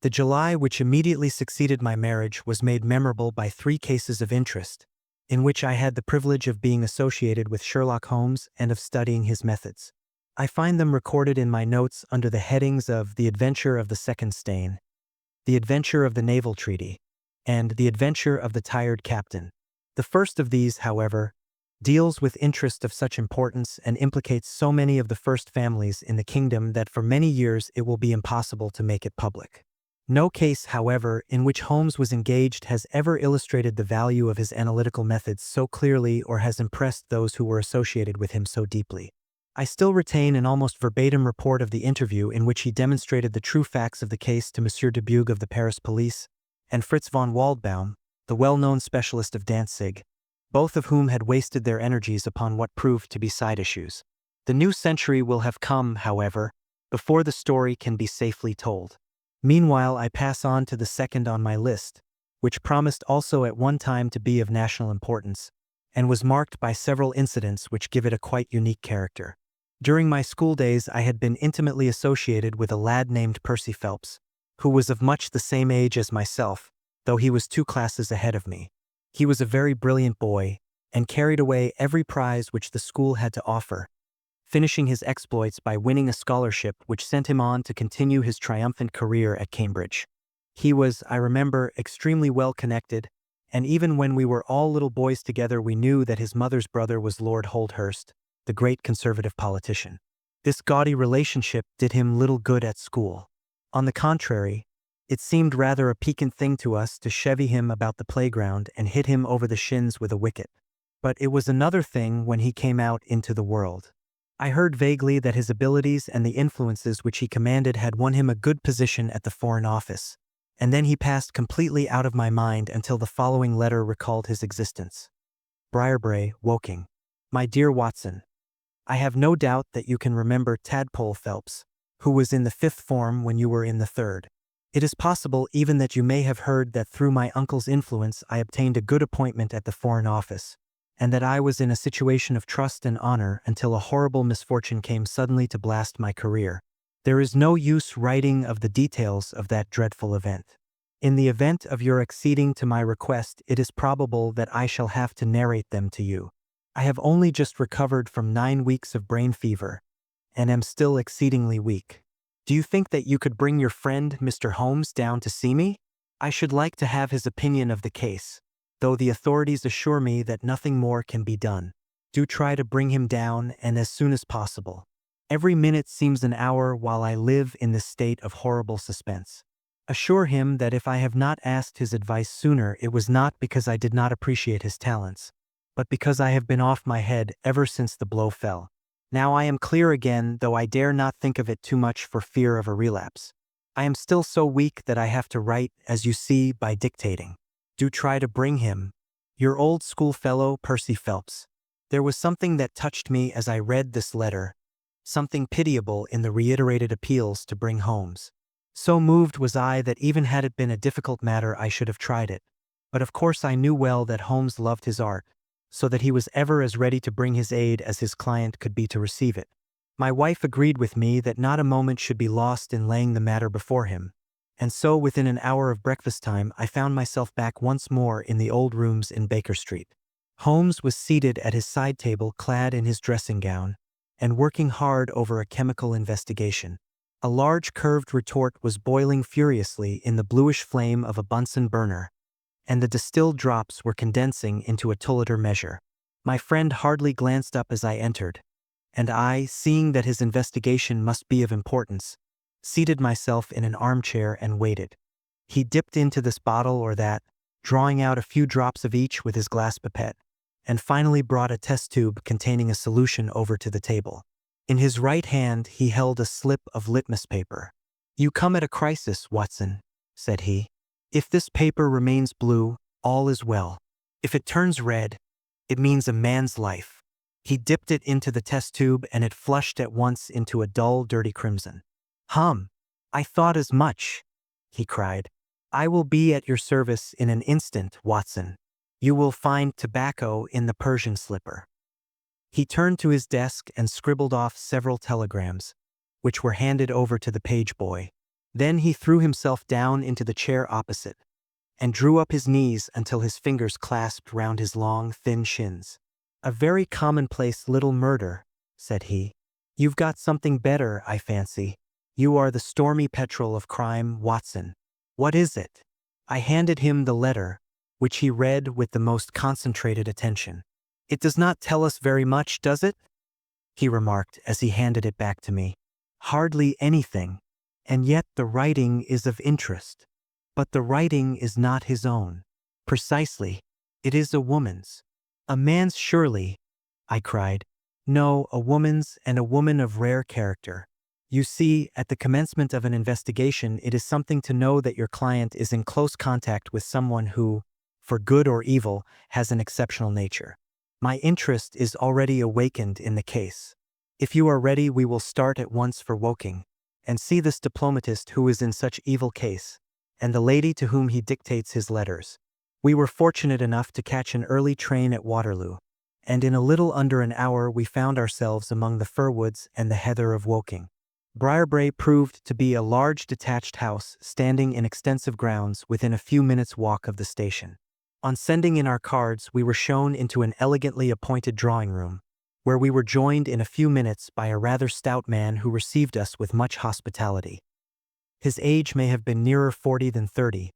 The July which immediately succeeded my marriage was made memorable by 3 cases of interest, in which I had the privilege of being associated with Sherlock Holmes and of studying his methods. I find them recorded in my notes under the headings of The Adventure of the Second Stain, The Adventure of the Naval Treaty, and The Adventure of the Tired Captain. The first of these, however, deals with interest of such importance and implicates so many of the first families in the kingdom that for many years it will be impossible to make it public. No case, however, in which Holmes was engaged has ever illustrated the value of his analytical methods so clearly or has impressed those who were associated with him so deeply. I still retain an almost verbatim report of the interview in which he demonstrated the true facts of the case to Monsieur de Bugue of the Paris police and Fritz von Waldbaum, the well-known specialist of Danzig, both of whom had wasted their energies upon what proved to be side issues. The new century will have come, however, before the story can be safely told. Meanwhile, I pass on to the second on my list, which promised also at one time to be of national importance, and was marked by several incidents which give it a quite unique character. During my school days, I had been intimately associated with a lad named Percy Phelps, who was of much the same age as myself, though he was 2 classes ahead of me. He was a very brilliant boy, and carried away every prize which the school had to offer, finishing his exploits by winning a scholarship which sent him on to continue his triumphant career at Cambridge. He was, I remember, extremely well connected, and even when we were all little boys together we knew that his mother's brother was Lord Holdhurst, the great conservative politician. This gaudy relationship did him little good at school. On the contrary, it seemed rather a piquant thing to us to chevy him about the playground and hit him over the shins with a wicket. But it was another thing when he came out into the world. I heard vaguely that his abilities and the influences which he commanded had won him a good position at the Foreign Office, and then he passed completely out of my mind until the following letter recalled his existence. Briarbrae, Woking. My dear Watson, I have no doubt that you can remember Tadpole Phelps, who was in the 5th form when you were in the 3rd. It is possible even that you may have heard that through my uncle's influence I obtained a good appointment at the Foreign Office, and that I was in a situation of trust and honor until a horrible misfortune came suddenly to blast my career. There is no use writing of the details of that dreadful event. In the event of your acceding to my request, it is probable that I shall have to narrate them to you. I have only just recovered from 9 weeks of brain fever, and am still exceedingly weak. Do you think that you could bring your friend, Mr. Holmes, down to see me? I should like to have his opinion of the case, though the authorities assure me that nothing more can be done. Do try to bring him down, and as soon as possible. Every minute seems an hour while I live in this state of horrible suspense. Assure him that if I have not asked his advice sooner, it was not because I did not appreciate his talents, but because I have been off my head ever since the blow fell. Now I am clear again, though I dare not think of it too much for fear of a relapse. I am still so weak that I have to write, as you see, by dictating. Do try to bring him. Your old schoolfellow, Percy Phelps. There was something that touched me as I read this letter, something pitiable in the reiterated appeals to bring Holmes. So moved was I that even had it been a difficult matter I should have tried it. But of course I knew well that Holmes loved his art, so that he was ever as ready to bring his aid as his client could be to receive it. My wife agreed with me that not a moment should be lost in laying the matter before him, and so within an hour of breakfast time I found myself back once more in the old rooms in Baker Street. Holmes was seated at his side table clad in his dressing gown, and working hard over a chemical investigation. A large curved retort was boiling furiously in the bluish flame of a Bunsen burner, and the distilled drops were condensing into a Tolliter measure. My friend hardly glanced up as I entered, and I, seeing that his investigation must be of importance, seated myself in an armchair and waited. He dipped into this bottle or that, drawing out a few drops of each with his glass pipette, and finally brought a test tube containing a solution over to the table. In his right hand he held a slip of litmus paper. "You come at a crisis, Watson," said he. "If this paper remains blue, all is well. If it turns red, it means a man's life." He dipped it into the test tube and it flushed at once into a dull, dirty crimson. I thought as much," he cried. "I will be at your service in an instant, Watson. You will find tobacco in the Persian slipper." He turned to his desk and scribbled off several telegrams, which were handed over to the page boy. Then he threw himself down into the chair opposite and drew up his knees until his fingers clasped round his long, thin shins. "A very commonplace little murder," said he. "You've got something better, I fancy. You are the stormy petrel of crime, Watson. What is it?" I handed him the letter, which he read with the most concentrated attention. "It does not tell us very much, does it?" he remarked as he handed it back to me. "Hardly anything, and yet the writing is of interest. But the writing is not his own. Precisely. It is a woman's." "A man's surely," I cried. "No, a woman's, and a woman of rare character. You see, at the commencement of an investigation, it is something to know that your client is in close contact with someone who, for good or evil, has an exceptional nature. My interest is already awakened in the case. If you are ready, we will start at once for Woking, and see this diplomatist who is in such evil case, and the lady to whom he dictates his letters." We were fortunate enough to catch an early train at Waterloo, and in a little under an hour we found ourselves among the fir woods and the heather of Woking. Briarbrae proved to be a large detached house standing in extensive grounds within a few minutes' walk of the station. On sending in our cards, we were shown into an elegantly appointed drawing-room, where we were joined in a few minutes by a rather stout man who received us with much hospitality. His age may have been nearer 40 than 30,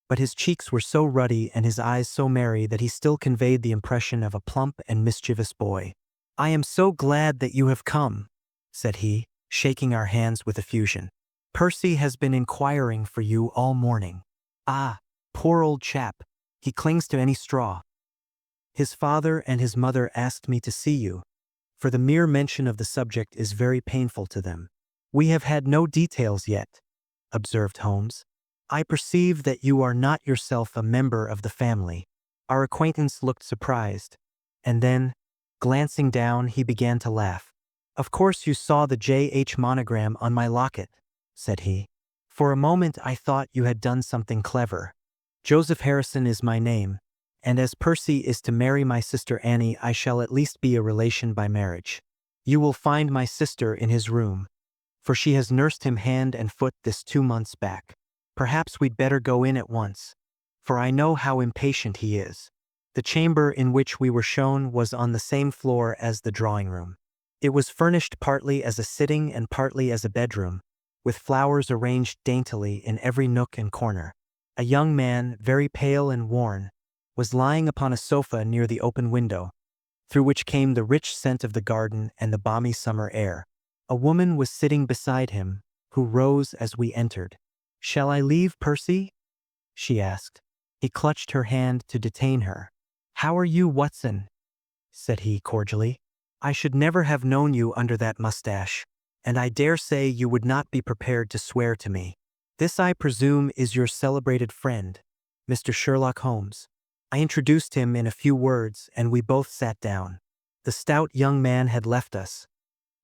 but his cheeks were so ruddy and his eyes so merry that he still conveyed the impression of a plump and mischievous boy. "I am so glad that you have come," said he, shaking our hands with effusion. "Percy has been inquiring for you all morning. Ah, poor old chap, he clings to any straw. His father and his mother asked me to see you, for the mere mention of the subject is very painful to them." "We have had no details yet," observed Holmes. "I perceive that you are not yourself a member of the family." Our acquaintance looked surprised, and then, glancing down, he began to laugh. "Of course you saw the J.H. monogram on my locket," said he. "For a moment I thought you had done something clever. Joseph Harrison is my name, and as Percy is to marry my sister Annie, I shall at least be a relation by marriage. You will find my sister in his room, for she has nursed him hand and foot this 2 months back. Perhaps we'd better go in at once, for I know how impatient he is." The chamber in which we were shown was on the same floor as the drawing-room. It was furnished partly as a sitting and partly as a bedroom, with flowers arranged daintily in every nook and corner. A young man, very pale and worn, was lying upon a sofa near the open window, through which came the rich scent of the garden and the balmy summer air. A woman was sitting beside him, who rose as we entered. "Shall I leave, Percy?" she asked. He clutched her hand to detain her. "How are you, Watson?" said he cordially. "I should never have known you under that mustache, and I dare say you would not be prepared to swear to me. This, I presume, is your celebrated friend, Mr. Sherlock Holmes." I introduced him in a few words, and we both sat down. The stout young man had left us,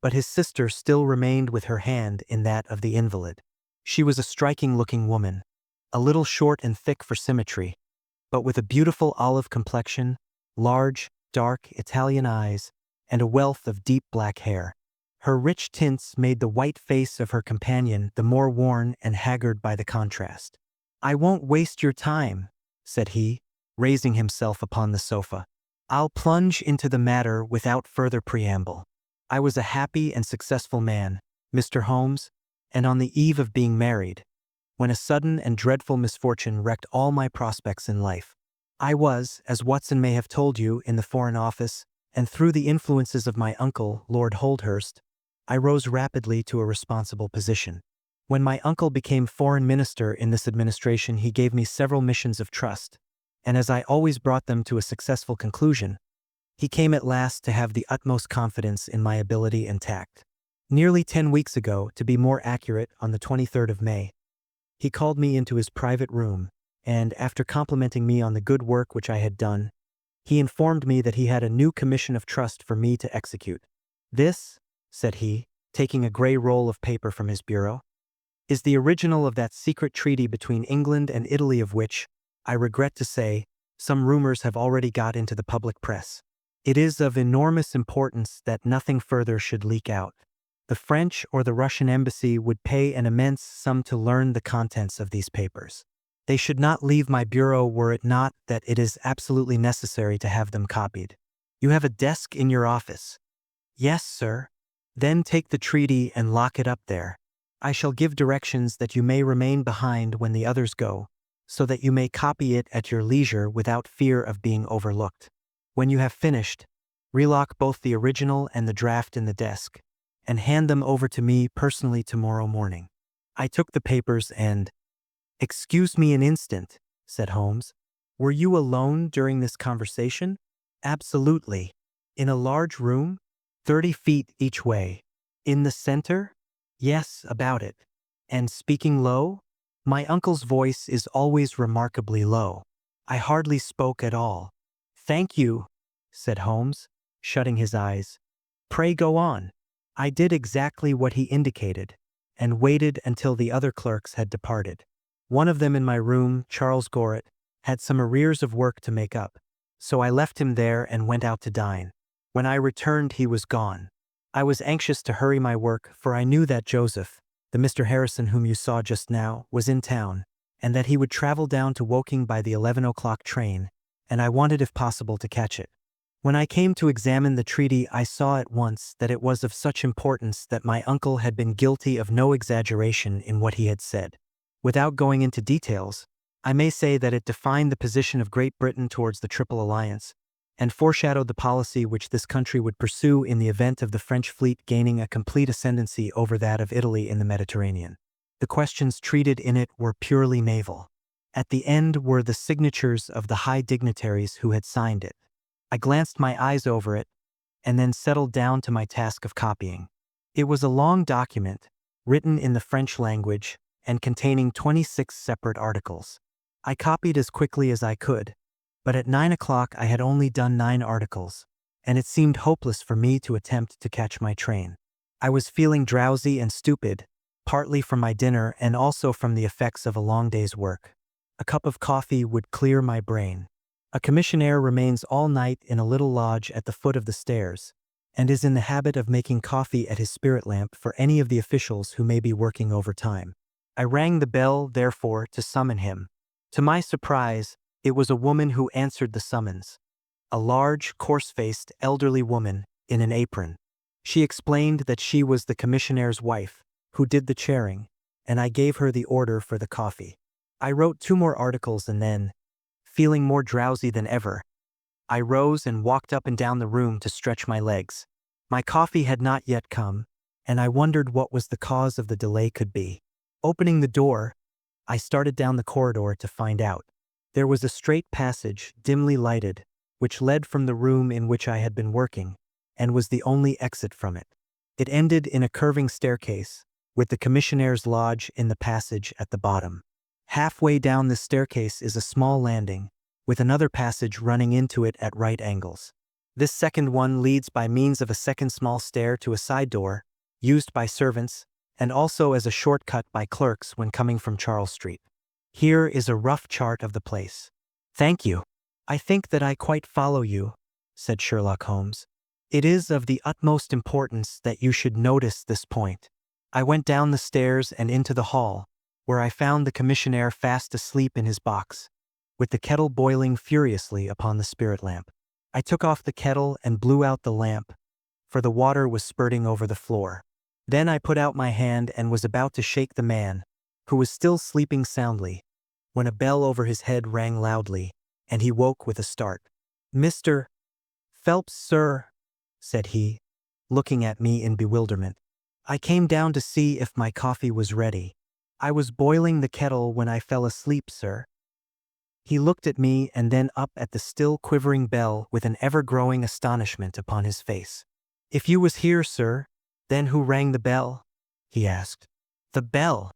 but his sister still remained with her hand in that of the invalid. She was a striking-looking woman, a little short and thick for symmetry, but with a beautiful olive complexion, large, dark Italian eyes, and a wealth of deep black hair. Her rich tints made the white face of her companion the more worn and haggard by the contrast. "I won't waste your time," said he, raising himself upon the sofa. "I'll plunge into the matter without further preamble. I was a happy and successful man, Mr. Holmes, and on the eve of being married, when a sudden and dreadful misfortune wrecked all my prospects in life. I was, as Watson may have told you, in the Foreign Office, and through the influences of my uncle, Lord Holdhurst, I rose rapidly to a responsible position. When my uncle became Foreign Minister in this administration, he gave me several missions of trust, and as I always brought them to a successful conclusion, he came at last to have the utmost confidence in my ability and tact. Nearly 10 weeks ago, to be more accurate, on the 23rd of May, he called me into his private room, and, after complimenting me on the good work which I had done, he informed me that he had a new commission of trust for me to execute. "This," said he, taking a grey roll of paper from his bureau, "is the original of that secret treaty between England and Italy of which, I regret to say, some rumors have already got into the public press. It is of enormous importance that nothing further should leak out. The French or the Russian embassy would pay an immense sum to learn the contents of these papers. They should not leave my bureau were it not that it is absolutely necessary to have them copied. You have a desk in your office. Yes, sir. Then take the treaty and lock it up there. I shall give directions that you may remain behind when the others go, so that you may copy it at your leisure without fear of being overlooked. When you have finished, relock both the original and the draft in the desk, and hand them over to me personally tomorrow morning. I took the papers and— "Excuse me an instant," said Holmes. "Were you alone during this conversation?" "Absolutely." "In a large room?" 30 feet each way. "In the center?" "Yes, about it." "And speaking low?" "My uncle's voice is always remarkably low." I hardly spoke at all. "Thank you," said Holmes, shutting his eyes. "Pray go on." I did exactly what he indicated, and waited until the other clerks had departed. One of them in my room, Charles Gorret, had some arrears of work to make up, so I left him there and went out to dine. When I returned, he was gone. I was anxious to hurry my work, for I knew that Joseph, the Mr. Harrison whom you saw just now, was in town, and that he would travel down to Woking by the 11 o'clock train, and I wanted if possible to catch it. When I came to examine the treaty, I saw at once that it was of such importance that my uncle had been guilty of no exaggeration in what he had said. Without going into details, I may say that it defined the position of Great Britain towards the Triple Alliance, and foreshadowed the policy which this country would pursue in the event of the French fleet gaining a complete ascendancy over that of Italy in the Mediterranean. The questions treated in it were purely naval. At the end were the signatures of the high dignitaries who had signed it. I glanced my eyes over it, and then settled down to my task of copying. It was a long document, written in the French language, and containing 26 separate articles. I copied as quickly as I could, but at 9 o'clock I had only done 9 articles, and it seemed hopeless for me to attempt to catch my train. I was feeling drowsy and stupid, partly from my dinner and also from the effects of a long day's work. A cup of coffee would clear my brain. A commissionaire remains all night in a little lodge at the foot of the stairs, and is in the habit of making coffee at his spirit lamp for any of the officials who may be working overtime. I rang the bell, therefore, to summon him. To my surprise, it was a woman who answered the summons. A large, coarse-faced, elderly woman in an apron. She explained that she was the commissionaire's wife, who did the chairing, and I gave her the order for the coffee. I wrote 2 more articles and then, feeling more drowsy than ever, I rose and walked up and down the room to stretch my legs. My coffee had not yet come, and I wondered what was the cause of the delay could be. Opening the door, I started down the corridor to find out. There was a straight passage, dimly lighted, which led from the room in which I had been working, and was the only exit from it. It ended in a curving staircase, with the commissionaire's lodge in the passage at the bottom. Halfway down this staircase is a small landing, with another passage running into it at right angles. This second one leads by means of a second small stair to a side door, used by servants, and also as a shortcut by clerks when coming from Charles Street. Here is a rough chart of the place. Thank you. I think that I quite follow you, said Sherlock Holmes. It is of the utmost importance that you should notice this point. I went down the stairs and into the hall, where I found the commissionaire fast asleep in his box, with the kettle boiling furiously upon the spirit lamp. I took off the kettle and blew out the lamp, for the water was spurting over the floor. Then I put out my hand and was about to shake the man, who was still sleeping soundly, when a bell over his head rang loudly, and he woke with a start. "Mr. Phelps, sir," said he, looking at me in bewilderment. "I came down to see if my coffee was ready. I was boiling the kettle when I fell asleep, sir." He looked at me and then up at the still quivering bell with an ever-growing astonishment upon his face. "If you was here, sir, then who rang the bell?" he asked. "The bell,"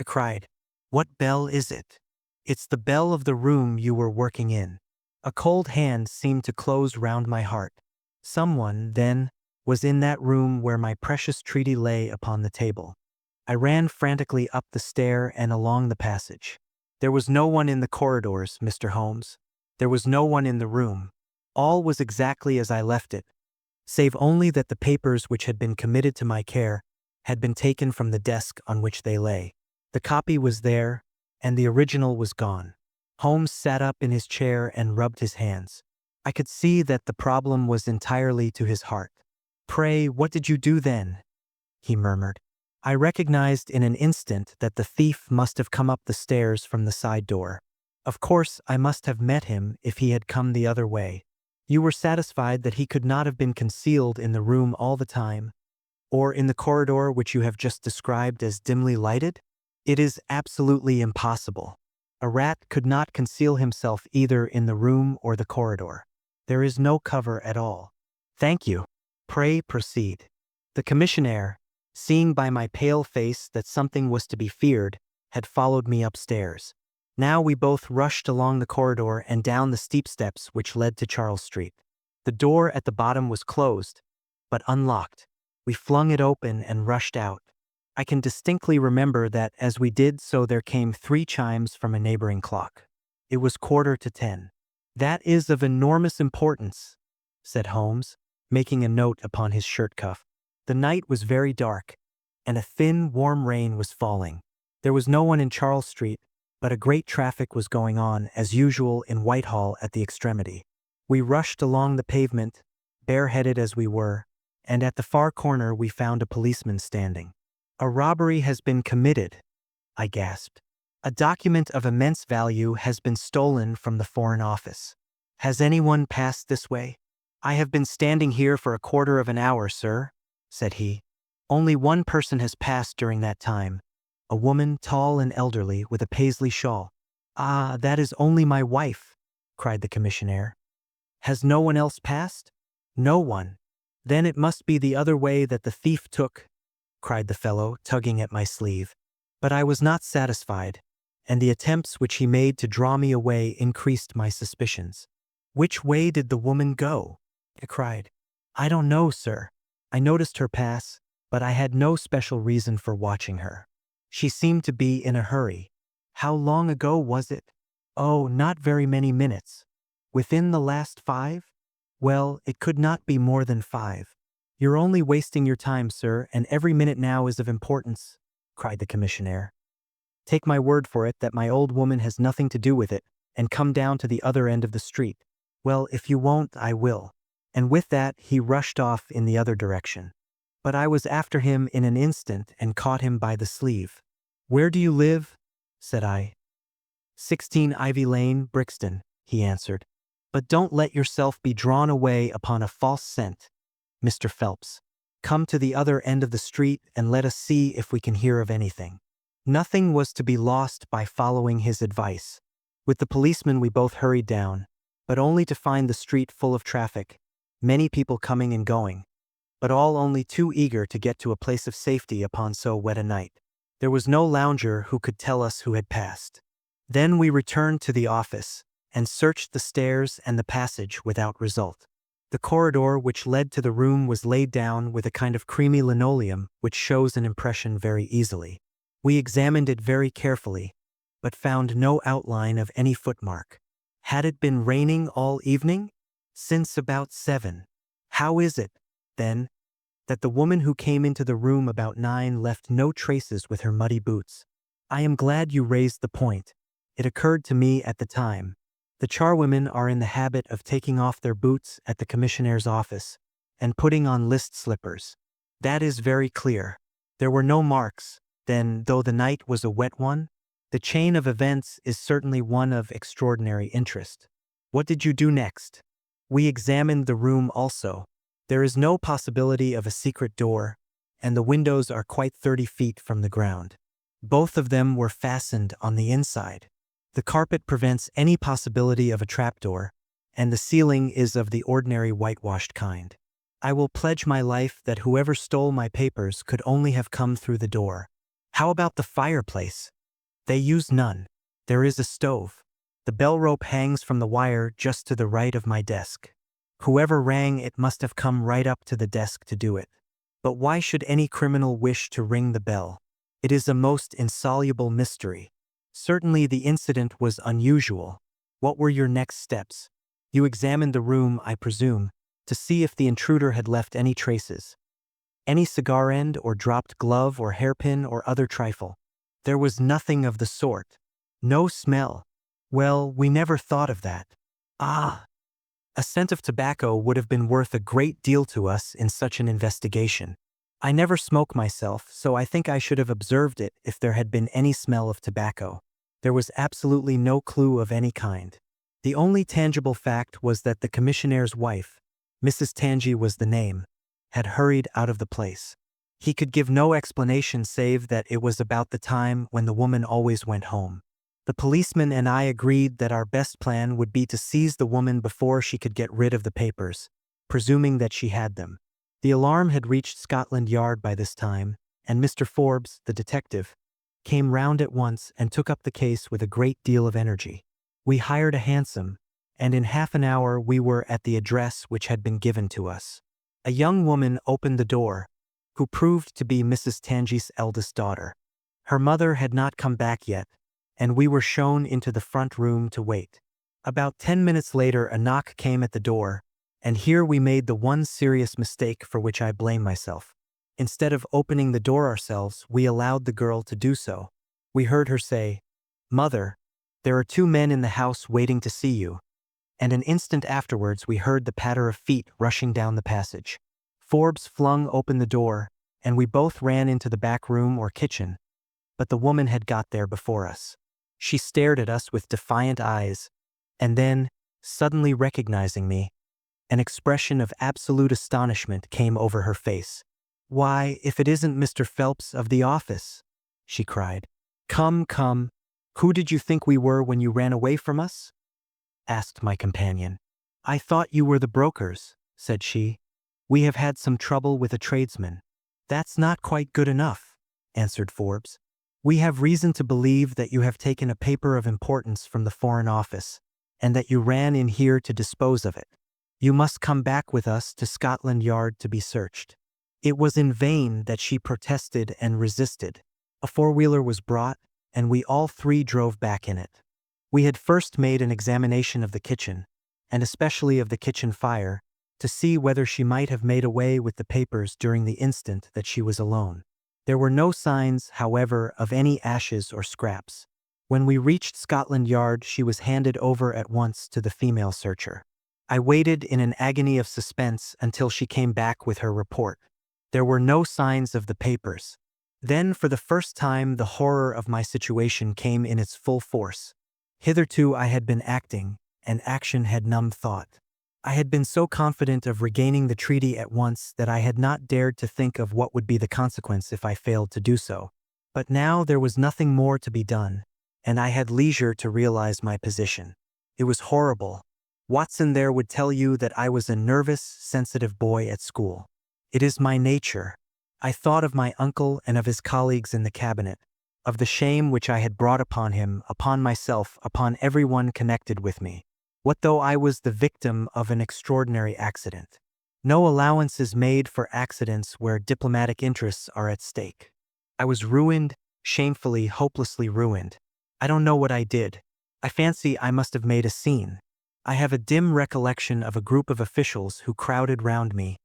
I cried. "What bell is it?" "It's the bell of the room you were working in." A cold hand seemed to close round my heart. Someone, then, was in that room where my precious treaty lay upon the table. I ran frantically up the stair and along the passage. There was no one in the corridors, Mr. Holmes. There was no one in the room. All was exactly as I left it, save only that the papers which had been committed to my care had been taken from the desk on which they lay. The copy was there, and the original was gone. Holmes sat up in his chair and rubbed his hands. I could see that the problem was entirely to his heart. "Pray, what did you do then?" he murmured. "I recognized in an instant that the thief must have come up the stairs from the side door. Of course, I must have met him if he had come the other way." "You were satisfied that he could not have been concealed in the room all the time, or in the corridor which you have just described as dimly lighted?" "It is absolutely impossible. A rat could not conceal himself either in the room or the corridor. There is no cover at all." "Thank you. Pray proceed." The commissionaire, seeing by my pale face that something was to be feared, had followed me upstairs. Now we both rushed along the corridor and down the steep steps which led to Charles Street. The door at the bottom was closed, but unlocked. We flung it open and rushed out. I can distinctly remember that as we did so there came 3 chimes from a neighboring clock. It was 10:15. "That is of enormous importance," said Holmes, making a note upon his shirt cuff. The night was very dark, and a thin, warm rain was falling. There was no one in Charles Street, but a great traffic was going on, as usual, in Whitehall at the extremity. We rushed along the pavement, bareheaded as we were, and at the far corner we found a policeman standing. "A robbery has been committed," I gasped. "A document of immense value has been stolen from the Foreign Office. Has anyone passed this way?" "I have been standing here for a quarter of an hour, sir," said he. "Only one person has passed during that time. A woman, tall and elderly, with a paisley shawl." "Ah, that is only my wife," cried the commissionaire. "Has no one else passed?" "No one." "Then it must be the other way that the thief took," cried the fellow, tugging at my sleeve. But I was not satisfied, and the attempts which he made to draw me away increased my suspicions. "Which way did the woman go?" I cried. "I don't know, sir. I noticed her pass, but I had no special reason for watching her. She seemed to be in a hurry." "How long ago was it?" "Oh, not very many minutes." "Within the last 5? "Well, it could not be more than 5. "You're only wasting your time, sir, and every minute now is of importance," cried the commissionaire. "Take my word for it that my old woman has nothing to do with it, and come down to the other end of the street." "Well, if you won't, I will." And with that he rushed off in the other direction. But I was after him in an instant and caught him by the sleeve. "Where do you live?" said I. 16 Ivy Lane, Brixton," he answered. "But don't let yourself be drawn away upon a false scent, Mr. Phelps. Come to the other end of the street and let us see if we can hear of anything." Nothing was to be lost by following his advice. With the policeman we both hurried down, but only to find the street full of traffic, many people coming and going, but all only too eager to get to a place of safety upon so wet a night. There was no lounger who could tell us who had passed. Then we returned to the office and searched the stairs and the passage without result. The corridor which led to the room was laid down with a kind of creamy linoleum which shows an impression very easily. We examined it very carefully, but found no outline of any footmark. Had it been raining all evening? Since about 7. How is it, then, that the woman who came into the room about 9 left no traces with her muddy boots? I am glad you raised the point. It occurred to me at the time. The charwomen are in the habit of taking off their boots at the commissionnaire's office and putting on list slippers. That is very clear. There were no marks, then, though the night was a wet one. The chain of events is certainly one of extraordinary interest. What did you do next? We examined the room also. There is no possibility of a secret door, and the windows are quite 30 feet from the ground. Both of them were fastened on the inside. The carpet prevents any possibility of a trapdoor, and the ceiling is of the ordinary whitewashed kind. I will pledge my life that whoever stole my papers could only have come through the door. How about the fireplace? They use none. There is a stove. The bell rope hangs from the wire just to the right of my desk. Whoever rang it must have come right up to the desk to do it. But why should any criminal wish to ring the bell? It is a most insoluble mystery. Certainly the incident was unusual. What were your next steps? You examined the room, I presume, to see if the intruder had left any traces. Any cigar end or dropped glove or hairpin or other trifle. There was nothing of the sort. No smell. Well, we never thought of that. Ah! A scent of tobacco would have been worth a great deal to us in such an investigation. I never smoke myself, so I think I should have observed it if there had been any smell of tobacco. There was absolutely no clue of any kind. The only tangible fact was that the commissionnaire's wife, Mrs. Tangi was the name, had hurried out of the place. He could give no explanation save that it was about the time when the woman always went home. The policeman and I agreed that our best plan would be to seize the woman before she could get rid of the papers, presuming that she had them. The alarm had reached Scotland Yard by this time, and Mr. Forbes, the detective, came round at once and took up the case with a great deal of energy. We hired a hansom, and in half an hour we were at the address which had been given to us. A young woman opened the door, who proved to be Mrs. Tangi's eldest daughter. Her mother had not come back yet, and we were shown into the front room to wait. About 10 minutes later a knock came at the door, and here we made the one serious mistake for which I blame myself. Instead of opening the door ourselves, we allowed the girl to do so. We heard her say, "Mother, there are 2 men in the house waiting to see you," and an instant afterwards we heard the patter of feet rushing down the passage. Forbes flung open the door, and we both ran into the back room or kitchen, but the woman had got there before us. She stared at us with defiant eyes, and then, suddenly recognizing me, an expression of absolute astonishment came over her face. "Why, if it isn't Mr. Phelps of the office," she cried. "Come, come, who did you think we were when you ran away from us?" asked my companion. "I thought you were the brokers," said she. "We have had some trouble with a tradesman." "That's not quite good enough," answered Forbes. "We have reason to believe that you have taken a paper of importance from the Foreign Office, and that you ran in here to dispose of it. You must come back with us to Scotland Yard to be searched." It was in vain that she protested and resisted. A four-wheeler was brought, and we all 3 drove back in it. We had first made an examination of the kitchen, and especially of the kitchen fire, to see whether she might have made away with the papers during the instant that she was alone. There were no signs, however, of any ashes or scraps. When we reached Scotland Yard, she was handed over at once to the female searcher. I waited in an agony of suspense until she came back with her report. There were no signs of the papers. Then, for the first time, the horror of my situation came in its full force. Hitherto I had been acting, and action had numbed thought. I had been so confident of regaining the treaty at once that I had not dared to think of what would be the consequence if I failed to do so. But now there was nothing more to be done, and I had leisure to realize my position. It was horrible. Watson there would tell you that I was a nervous, sensitive boy at school. It is my nature. I thought of my uncle and of his colleagues in the cabinet, of the shame which I had brought upon him, upon myself, upon everyone connected with me. What though I was the victim of an extraordinary accident? No allowance is made for accidents where diplomatic interests are at stake. I was ruined, shamefully, hopelessly ruined. I don't know what I did. I fancy I must have made a scene. I have a dim recollection of a group of officials who crowded round me,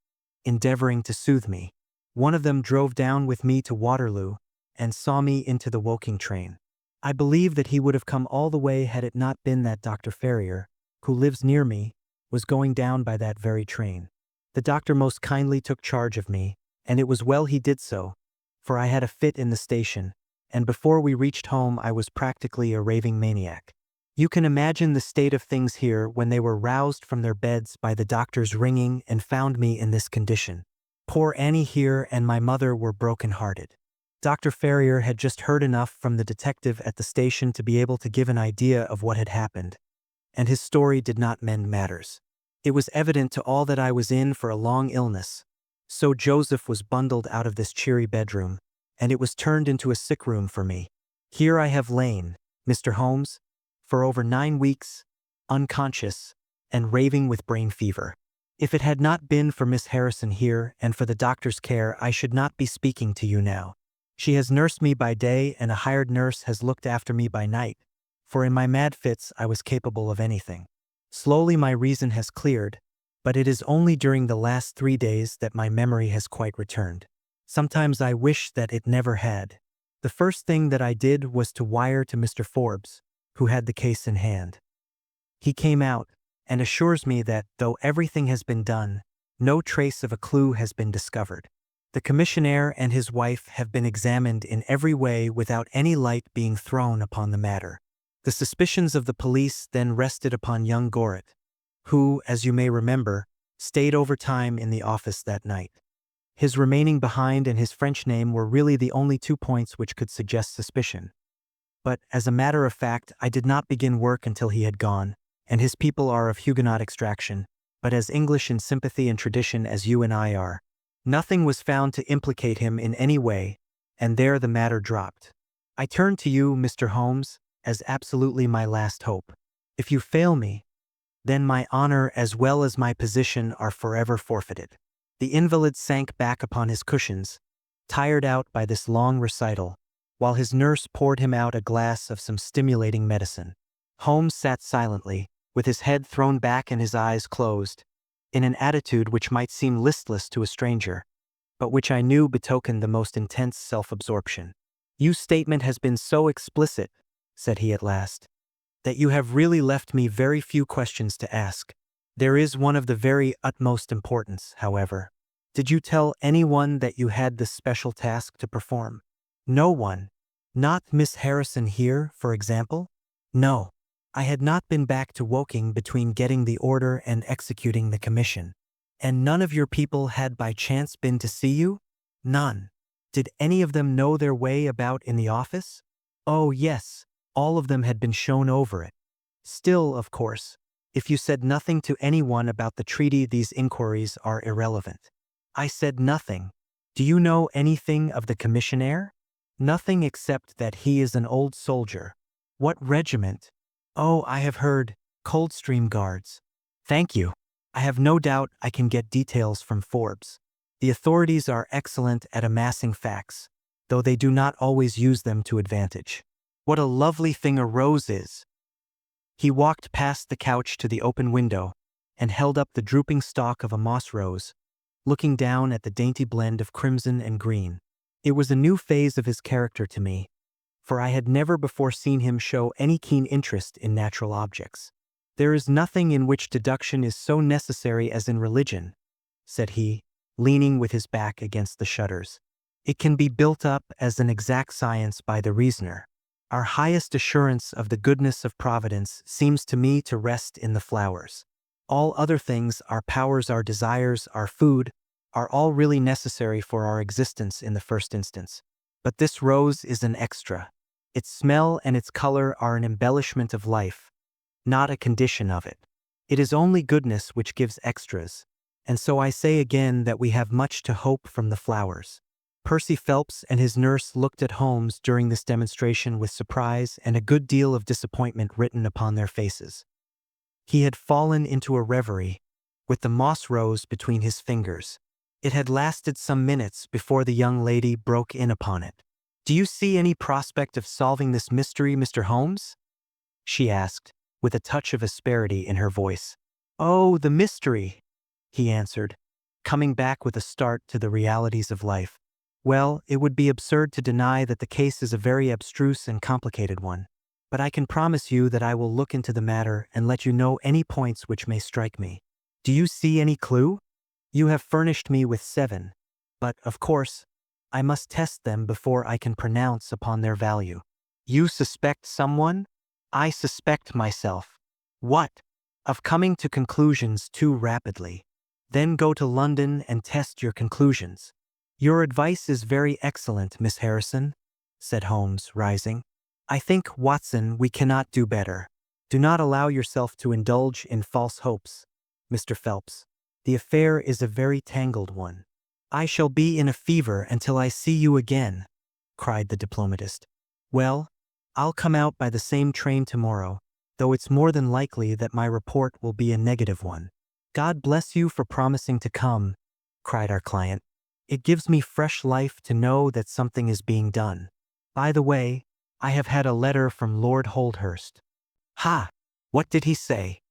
endeavoring to soothe me. One of them drove down with me to Waterloo and saw me into the Woking train. I believe that he would have come all the way had it not been that Dr. Ferrier, who lives near me, was going down by that very train. The doctor most kindly took charge of me, and it was well he did so, for I had a fit in the station, and before we reached home I was practically a raving maniac. You can imagine the state of things here when they were roused from their beds by the doctor's ringing and found me in this condition. Poor Annie here and my mother were broken-hearted. Dr. Ferrier had just heard enough from the detective at the station to be able to give an idea of what had happened, and his story did not mend matters. It was evident to all that I was in for a long illness. So Joseph was bundled out of this cheery bedroom, and it was turned into a sick room for me. Here I have lain, Mr. Holmes, for over 9 weeks, unconscious, and raving with brain fever. If it had not been for Miss Harrison here and for the doctor's care, I should not be speaking to you now. She has nursed me by day, and a hired nurse has looked after me by night, for in my mad fits I was capable of anything. Slowly my reason has cleared, but it is only during the last 3 days that my memory has quite returned. Sometimes I wish that it never had. The first thing that I did was to wire to Mr. Forbes, who had the case in hand. He came out and assures me that, though everything has been done, no trace of a clue has been discovered. The commissionaire and his wife have been examined in every way without any light being thrown upon the matter. The suspicions of the police then rested upon young Goret, who, as you may remember, stayed over time in the office that night. His remaining behind and his French name were really the only 2 points which could suggest suspicion. But, as a matter of fact, I did not begin work until he had gone, and his people are of Huguenot extraction, but as English in sympathy and tradition as you and I are. Nothing was found to implicate him in any way, and there the matter dropped. I turn to you, Mr. Holmes, as absolutely my last hope. If you fail me, then my honor as well as my position are forever forfeited. The invalid sank back upon his cushions, tired out by this long recital, while his nurse poured him out a glass of some stimulating medicine. Holmes sat silently, with his head thrown back and his eyes closed, in an attitude which might seem listless to a stranger, but which I knew betokened the most intense self-absorption. "Your statement has been so explicit," said he at last, "that you have really left me very few questions to ask. There is one of the very utmost importance, however. Did you tell anyone that you had this special task to perform?" "No one." "Not Miss Harrison here, for example?" "No. I had not been back to Woking between getting the order and executing the commission." "And none of your people had by chance been to see you?" "None." "Did any of them know their way about in the office?" "Oh, yes. All of them had been shown over it." "Still, of course, if you said nothing to anyone about the treaty, these inquiries are irrelevant." "I said nothing." "Do you know anything of the commissionaire?" "Nothing except that he is an old soldier." "What regiment?" "Oh, I have heard, Coldstream Guards." "Thank you. I have no doubt I can get details from Forbes. The authorities are excellent at amassing facts, though they do not always use them to advantage. What a lovely thing a rose is!" He walked past the couch to the open window and held up the drooping stalk of a moss rose, looking down at the dainty blend of crimson and green. It was a new phase of his character to me, for I had never before seen him show any keen interest in natural objects. "There is nothing in which deduction is so necessary as in religion," said he, leaning with his back against the shutters. "It can be built up as an exact science by the reasoner. Our highest assurance of the goodness of Providence seems to me to rest in the flowers. All other things, our powers, our desires, our food, are all really necessary for our existence in the first instance. But this rose is an extra. Its smell and its color are an embellishment of life, not a condition of it. It is only goodness which gives extras, and so I say again that we have much to hope from the flowers." Percy Phelps and his nurse looked at Holmes during this demonstration with surprise and a good deal of disappointment written upon their faces. He had fallen into a reverie, with the moss rose between his fingers. It had lasted some minutes before the young lady broke in upon it. "Do you see any prospect of solving this mystery, Mr. Holmes?" she asked, with a touch of asperity in her voice. "Oh, the mystery," he answered, coming back with a start to the realities of life. "Well, it would be absurd to deny that the case is a very abstruse and complicated one. But I can promise you that I will look into the matter and let you know any points which may strike me. Do you see any clue? You have furnished me with 7, but, of course, I must test them before I can pronounce upon their value." "You suspect someone?" "I suspect myself." "What?" "Of coming to conclusions too rapidly." "Then go to London and test your conclusions." "Your advice is very excellent, Miss Harrison," said Holmes, rising. "I think, Watson, we cannot do better. Do not allow yourself to indulge in false hopes, Mr. Phelps. The affair is a very tangled one." "I shall be in a fever until I see you again," cried the diplomatist. "Well, I'll come out by the same train tomorrow, though it's more than likely that my report will be a negative one." "God bless you for promising to come," cried our client. "It gives me fresh life to know that something is being done. By the way, I have had a letter from Lord Holdhurst." "Ha! What did he say?"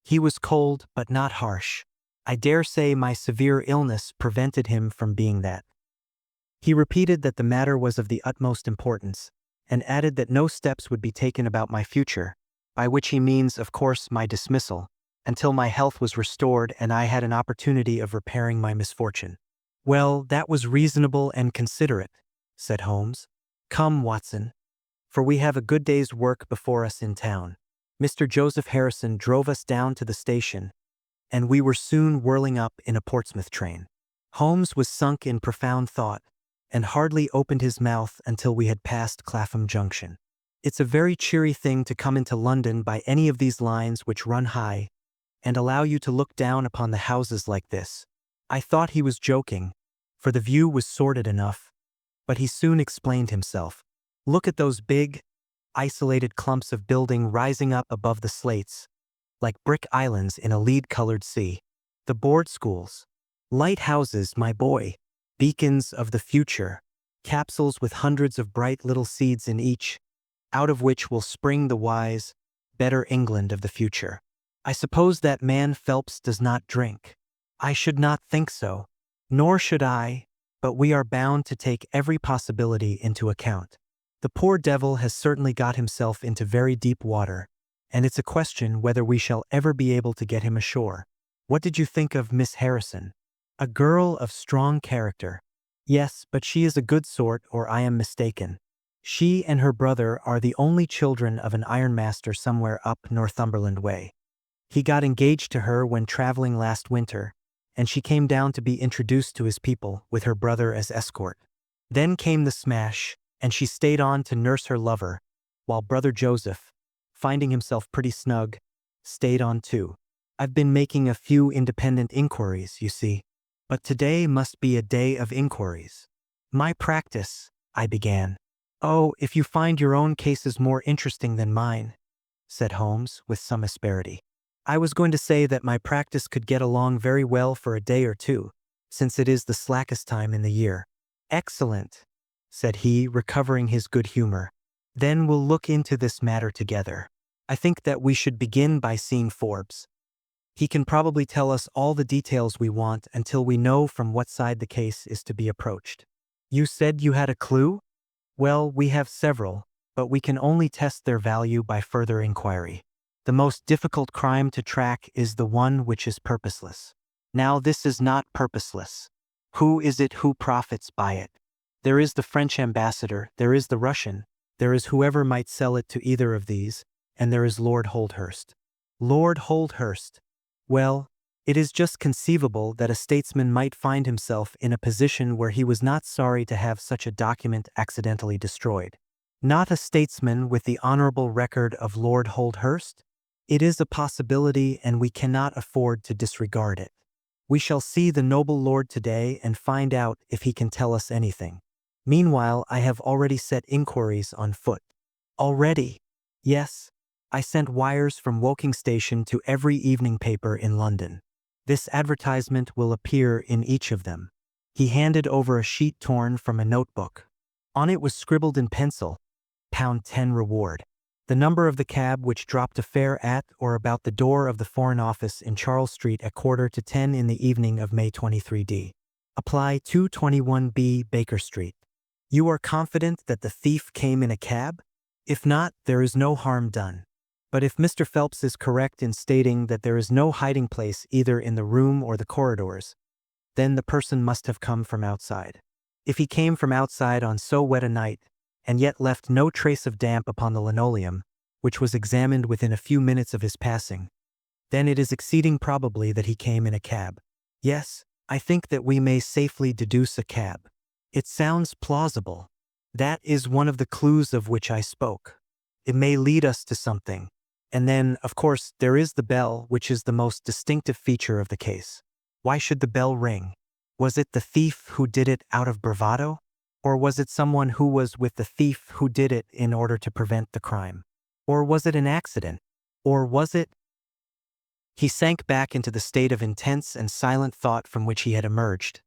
"He was cold, but not harsh. I dare say my severe illness prevented him from being that." He repeated that the matter was of the utmost importance, and added that no steps would be taken about my future, by which he means, of course, my dismissal, until my health was restored and I had an opportunity of repairing my misfortune. "Well, that was reasonable and considerate," said Holmes. "Come, Watson, for we have a good day's work before us in town." Mr. Joseph Harrison drove us down to the station, and we were soon whirling up in a Portsmouth train. Holmes was sunk in profound thought, and hardly opened his mouth until we had passed Clapham Junction. It's a very cheery thing to come into London by any of these lines which run high, and allow you to look down upon the houses like this. I thought he was joking, for the view was sordid enough, but he soon explained himself. Look at those big, isolated clumps of building rising up above the slates, like brick islands in a lead-colored sea. The board schools. Lighthouses, my boy. Beacons of the future. Capsules with hundreds of bright little seeds in each, out of which will spring the wise, better England of the future. I suppose that man Phelps does not drink. I should not think so. Nor should I, but we are bound to take every possibility into account. The poor devil has certainly got himself into very deep water, and it's a question whether we shall ever be able to get him ashore. What did you think of Miss Harrison? A girl of strong character. Yes, but she is a good sort, or I am mistaken. She and her brother are the only children of an ironmaster somewhere up Northumberland way. He got engaged to her when traveling last winter, and she came down to be introduced to his people with her brother as escort. Then came the smash, and she stayed on to nurse her lover, while brother Joseph, finding himself pretty snug, stayed on too. I've been making a few independent inquiries, you see, but today must be a day of inquiries. My practice, I began. "Oh, if you find your own cases more interesting than mine," said Holmes with some asperity. "I was going to say that my practice could get along very well for a day or two, since it is the slackest time in the year." "Excellent," said he, recovering his good humor. "Then we'll look into this matter together. I think that we should begin by seeing Forbes. He can probably tell us all the details we want until we know from what side the case is to be approached." "You said you had a clue?" "Well, we have several, but we can only test their value by further inquiry. The most difficult crime to track is the one which is purposeless. Now this is not purposeless. Who is it who profits by it? There is the French ambassador, there is the Russian, there is whoever might sell it to either of these, and there is Lord Holdhurst." "Lord Holdhurst. Well, it is just conceivable that a statesman might find himself in a position where he was not sorry to have such a document accidentally destroyed." "Not a statesman with the honorable record of Lord Holdhurst?" "It is a possibility, and we cannot afford to disregard it. We shall see the noble lord today and find out if he can tell us anything. Meanwhile, I have already set inquiries on foot." "Already?" "Yes. I sent wires from Woking Station to every evening paper in London. This advertisement will appear in each of them." He handed over a sheet torn from a notebook. On it was scribbled in pencil, £10 reward. The number of the cab which dropped a fare at or about the door of the Foreign Office in Charles Street at 10:15 in the evening of May 23d. Apply 221B Baker Street. "You are confident that the thief came in a cab? If not, there is no harm done. But if Mr. Phelps is correct in stating that there is no hiding place either in the room or the corridors, then the person must have come from outside. If he came from outside on so wet a night, and yet left no trace of damp upon the linoleum, which was examined within a few minutes of his passing, then it is exceeding probably that he came in a cab. Yes, I think that we may safely deduce a cab. It sounds plausible. That is one of the clues of which I spoke. It may lead us to something. And then, of course, there is the bell, which is the most distinctive feature of the case. Why should the bell ring? Was it the thief who did it out of bravado? Or was it someone who was with the thief who did it in order to prevent the crime? Or was it an accident? Or was it— He sank back into the state of intense and silent thought from which he had emerged.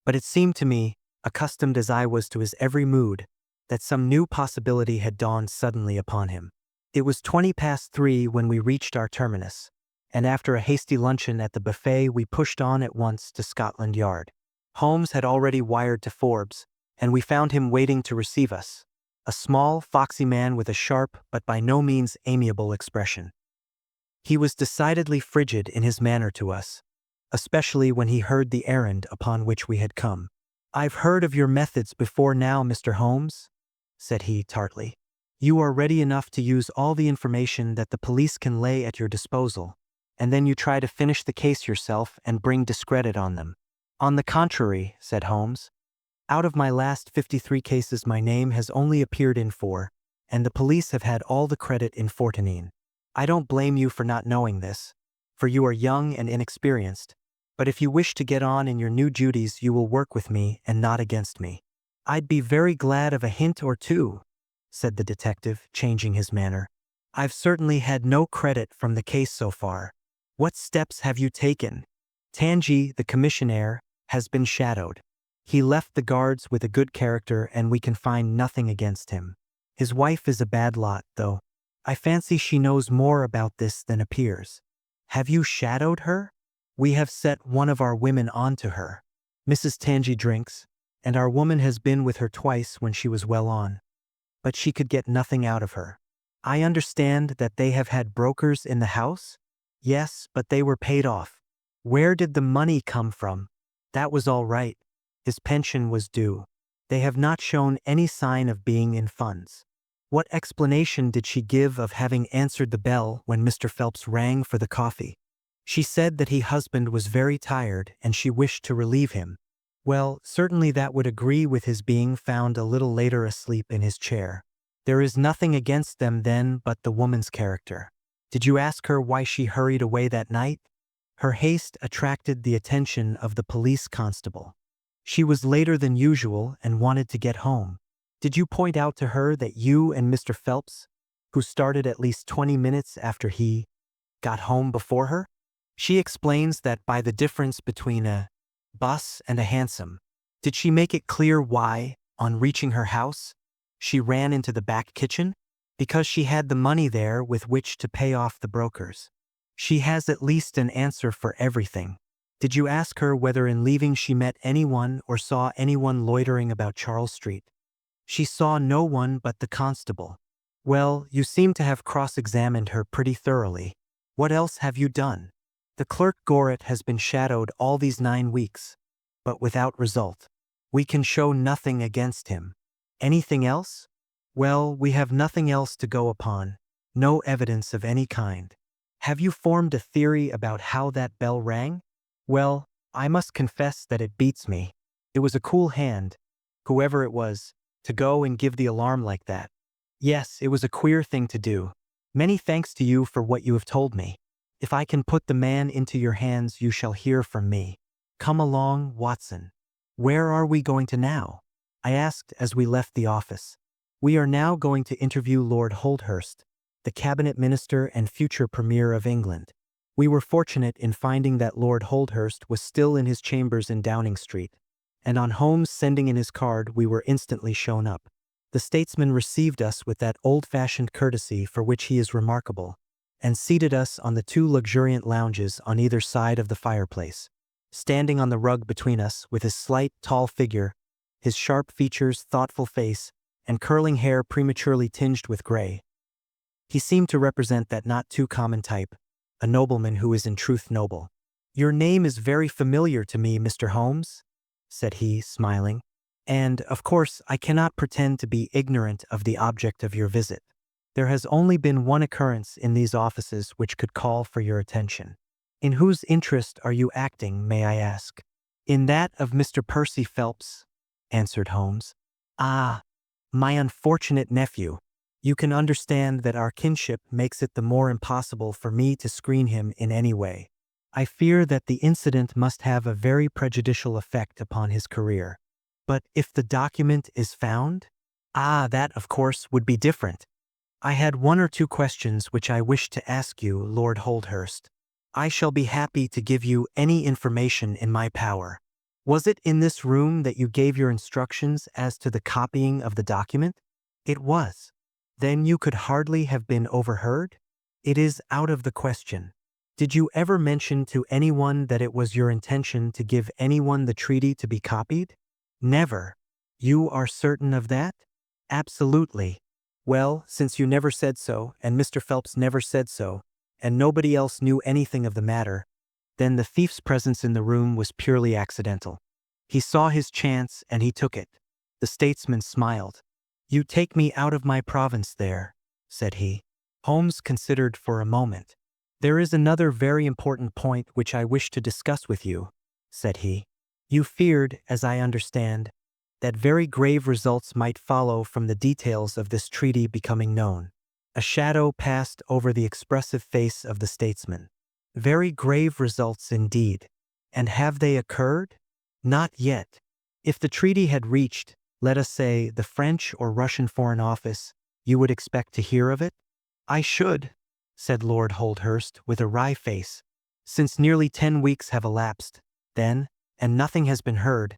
But it seemed to me, accustomed as I was to his every mood, that some new possibility had dawned suddenly upon him. It was 3:20 when we reached our terminus, and after a hasty luncheon at the buffet we pushed on at once to Scotland Yard. Holmes had already wired to Forbes, and we found him waiting to receive us. A small, foxy man with a sharp but by no means amiable expression. He was decidedly frigid in his manner to us, especially when he heard the errand upon which we had come. "I've heard of your methods before now, Mr. Holmes," said he tartly. "You are ready enough to use all the information that the police can lay at your disposal, and then you try to finish the case yourself and bring discredit on them." "On the contrary," said Holmes, "out of my last 53 cases my name has only appeared in 4, and the police have had all the credit in 14. I don't blame you for not knowing this, for you are young and inexperienced, but if you wish to get on in your new duties you will work with me and not against me." "I'd be very glad of a hint or two," said the detective, changing his manner. "I've certainly had no credit from the case so far. What steps have you taken?" "Tangi, the commissionaire, has been shadowed. He left the guards with a good character and we can find nothing against him. His wife is a bad lot, though. I fancy she knows more about this than appears." "Have you shadowed her?" "We have set one of our women on to her. Mrs. Tangi drinks, and our woman has been with her twice when she was well on. But she could get nothing out of her." "I understand that they have had brokers in the house?" "Yes, but they were paid off." "Where did the money come from?" "That was all right. His pension was due. They have not shown any sign of being in funds." "What explanation did she give of having answered the bell when Mr. Phelps rang for the coffee?" "She said that his husband was very tired and she wished to relieve him." "Well, certainly that would agree with his being found a little later asleep in his chair. There is nothing against them then but the woman's character." "Did you ask her why she hurried away that night?" "Her haste attracted the attention of the police constable. She was later than usual and wanted to get home." "Did you point out to her that you and Mr. Phelps, who started at least 20 minutes after he got home before her?" "She explains that by the difference between a bus and a hansom." "Did she make it clear why, on reaching her house, she ran into the back kitchen?" "Because she had the money there with which to pay off the brokers." "She has at least an answer for everything." "Did you ask her whether in leaving she met anyone or saw anyone loitering about Charles Street?" "She saw no one but the constable." "Well, you seem to have cross-examined her pretty thoroughly. What else have you done?" "The clerk Gorret has been shadowed all these 9 weeks, but without result. We can show nothing against him." "Anything else?" "Well, we have nothing else to go upon. No evidence of any kind." "Have you formed a theory about how that bell rang?" "Well, I must confess that it beats me. It was a cool hand, whoever it was, to go and give the alarm like that." "Yes, it was a queer thing to do. Many thanks to you for what you have told me. If I can put the man into your hands you shall hear from me. Come along, Watson." "Where are we going to now?" I asked as we left the office. "We are now going to interview Lord Holdhurst, the cabinet minister and future premier of England." We were fortunate in finding that Lord Holdhurst was still in his chambers in Downing Street, and on Holmes sending in his card we were instantly shown up. The statesman received us with that old-fashioned courtesy for which he is remarkable, and seated us on the 2 luxuriant lounges on either side of the fireplace. Standing on the rug between us, with his slight, tall figure, his sharp features, thoughtful face, and curling hair prematurely tinged with gray, he seemed to represent that not too common type, a nobleman who is in truth noble. "Your name is very familiar to me, Mr. Holmes," said he, smiling, "and, of course, I cannot pretend to be ignorant of the object of your visit. There has only been one occurrence in these offices which could call for your attention." "In whose interest are you acting, may I ask?" "In that of Mr. Percy Phelps," answered Holmes. "Ah, my unfortunate nephew. You can understand that our kinship makes it the more impossible for me to screen him in any way. I fear that the incident must have a very prejudicial effect upon his career." "But if the document is found?" "Ah, that, of course, would be different. I had 1 or 2 questions which I wish to ask you, Lord Holdhurst. I shall be happy to give you any information in my power. Was it in this room that you gave your instructions as to the copying of the document?" "It was." "Then you could hardly have been overheard?" "It is out of the question." "Did you ever mention to anyone that it was your intention to give anyone the treaty to be copied?" "Never." You are certain of that? Absolutely. Well, since you never said so, and Mr. Phelps never said so, and nobody else knew anything of the matter, then the thief's presence in the room was purely accidental. He saw his chance and he took it. The statesman smiled. You take me out of my province there, said he. Holmes considered for a moment. There is another very important point which I wish to discuss with you, said he. You feared, as I understand, that very grave results might follow from the details of this treaty becoming known. A shadow passed over the expressive face of the statesman. Very grave results indeed. And have they occurred? Not yet. If the treaty had reached, let us say, the French or Russian Foreign Office, you would expect to hear of it? I should, said Lord Holdhurst with a wry face. Since nearly 10 weeks have elapsed, then, and nothing has been heard,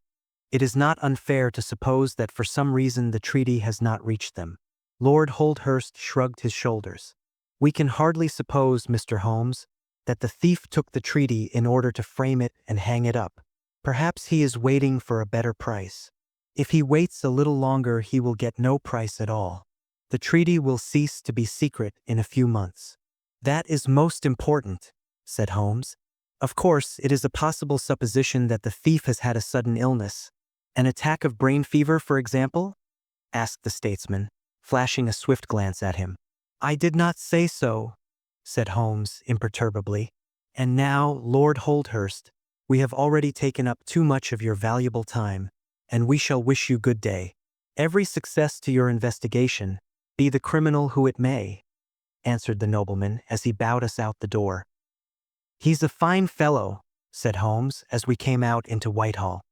it is not unfair to suppose that for some reason the treaty has not reached them. Lord Holdhurst shrugged his shoulders. We can hardly suppose, Mr. Holmes, that the thief took the treaty in order to frame it and hang it up. Perhaps he is waiting for a better price. If he waits a little longer, he will get no price at all. The treaty will cease to be secret in a few months. That is most important, said Holmes. Of course, it is a possible supposition that the thief has had a sudden illness. An attack of brain fever, for example? Asked the statesman, flashing a swift glance at him. I did not say so, said Holmes imperturbably. And now, Lord Holdhurst, we have already taken up too much of your valuable time, and we shall wish you good day. Every success to your investigation, be the criminal who it may, answered the nobleman as he bowed us out the door. He's a fine fellow, said Holmes as we came out into Whitehall.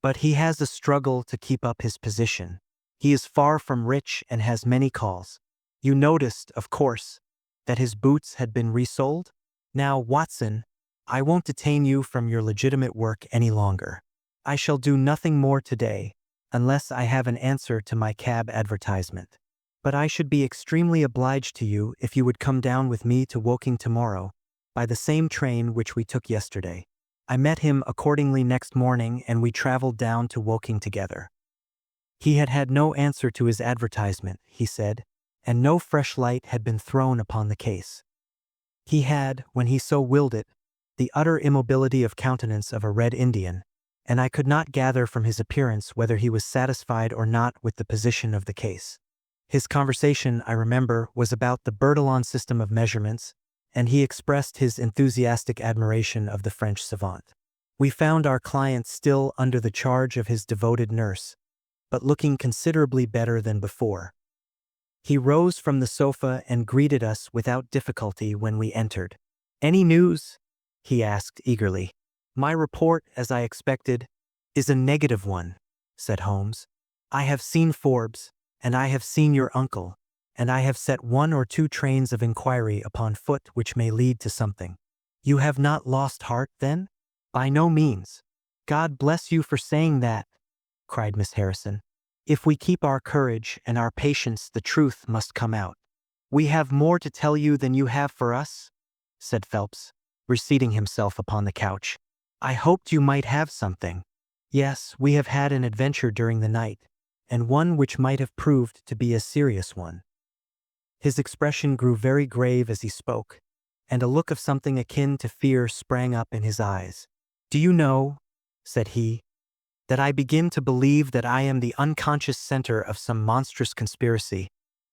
But he has a struggle to keep up his position. He is far from rich and has many calls. You noticed, of course, that his boots had been resold? Now, Watson, I won't detain you from your legitimate work any longer. I shall do nothing more today, unless I have an answer to my cab advertisement. But I should be extremely obliged to you if you would come down with me to Woking tomorrow, by the same train which we took yesterday. I met him accordingly next morning, and we traveled down to Woking together. He had had no answer to his advertisement, he said, and no fresh light had been thrown upon the case. He had, when he so willed it, the utter immobility of countenance of a Red Indian, and I could not gather from his appearance whether he was satisfied or not with the position of the case. His conversation, I remember, was about the Bertillon system of measurements, and he expressed his enthusiastic admiration of the French savant. We found our client still under the charge of his devoted nurse, but looking considerably better than before. He rose from the sofa and greeted us without difficulty when we entered. Any news? He asked eagerly. My report, as I expected, is a negative one, said Holmes. I have seen Forbes, and I have seen your uncle, and I have set 1 or 2 trains of inquiry upon foot which may lead to something. You have not lost heart, then? By no means. God bless you for saying that, cried Miss Harrison. If we keep our courage and our patience, the truth must come out. We have more to tell you than you have for us, said Phelps, reseating himself upon the couch. I hoped you might have something. Yes, we have had an adventure during the night, and one which might have proved to be a serious one. His expression grew very grave as he spoke, and a look of something akin to fear sprang up in his eyes. Do you know, said he, that I begin to believe that I am the unconscious center of some monstrous conspiracy,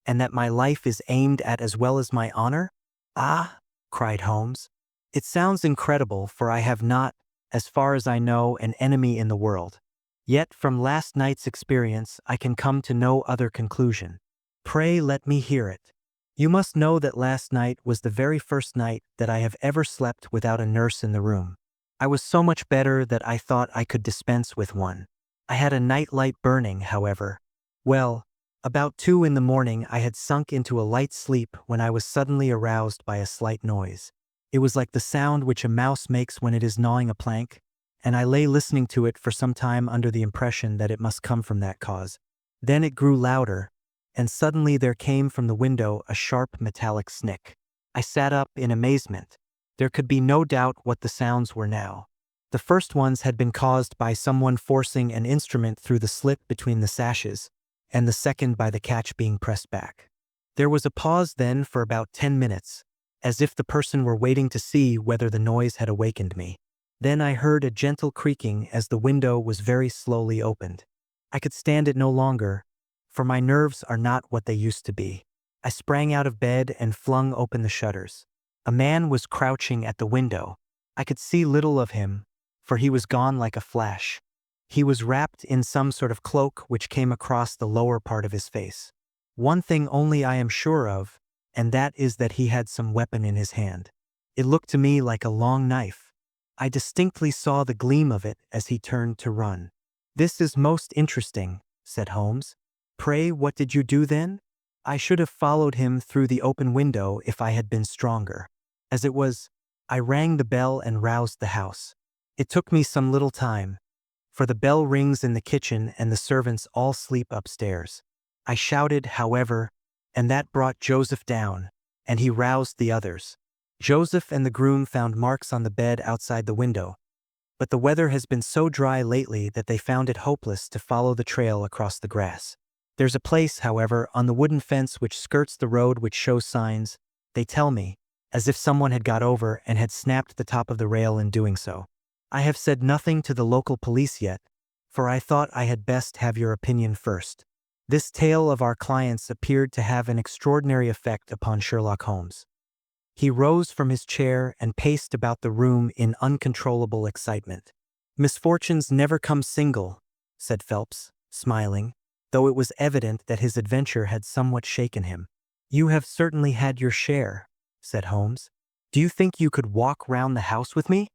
and that my life is aimed at as well as my honor? Ah, cried Holmes. It sounds incredible, for I have not, as far as I know, an enemy in the world. Yet from last night's experience I can come to no other conclusion. Pray let me hear it. You must know that last night was the very first night that I have ever slept without a nurse in the room. I was so much better that I thought I could dispense with one. I had a night light burning, however. Well, about 2 in the morning I had sunk into a light sleep when I was suddenly aroused by a slight noise. It was like the sound which a mouse makes when it is gnawing a plank, and I lay listening to it for some time under the impression that it must come from that cause. Then it grew louder, and suddenly there came from the window a sharp metallic snick. I sat up in amazement. There could be no doubt what the sounds were now. The first ones had been caused by someone forcing an instrument through the slit between the sashes, and the second by the catch being pressed back. There was a pause then for about 10 minutes, as if the person were waiting to see whether the noise had awakened me. Then I heard a gentle creaking as the window was very slowly opened. I could stand it no longer, for my nerves are not what they used to be. I sprang out of bed and flung open the shutters. A man was crouching at the window. I could see little of him, for he was gone like a flash. He was wrapped in some sort of cloak which came across the lower part of his face. One thing only I am sure of, and that is that he had some weapon in his hand. It looked to me like a long knife. I distinctly saw the gleam of it as he turned to run. "This is most interesting," said Holmes. "Pray, what did you do then?" "I should have followed him through the open window if I had been stronger. As it was, I rang the bell and roused the house. It took me some little time, for the bell rings in the kitchen and the servants all sleep upstairs. I shouted, however, and that brought Joseph down, and he roused the others. Joseph and the groom found marks on the bed outside the window, but the weather has been so dry lately that they found it hopeless to follow the trail across the grass. There's a place, however, on the wooden fence which skirts the road which shows signs, they tell me, as if someone had got over and had snapped the top of the rail in doing so. I have said nothing to the local police yet, for I thought I had best have your opinion first." This tale of our client's appeared to have an extraordinary effect upon Sherlock Holmes. He rose from his chair and paced about the room in uncontrollable excitement. "Misfortunes never come single," said Phelps, smiling, though it was evident that his adventure had somewhat shaken him. "You have certainly had your share," said Holmes. "Do you think you could walk round the house with me?"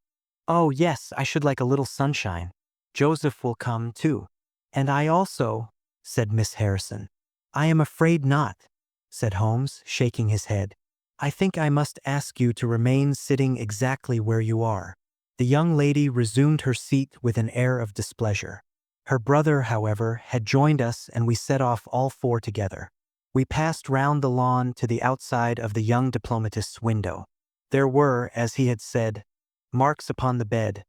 "Oh, yes, I should like a little sunshine. Joseph will come, too." "And I also," said Miss Harrison. "I am afraid not," said Holmes, shaking his head. "I think I must ask you to remain sitting exactly where you are." The young lady resumed her seat with an air of displeasure. Her brother, however, had joined us and we set off all four together. We passed round the lawn to the outside of the young diplomatist's window. There were, as he had said, marks upon the bed,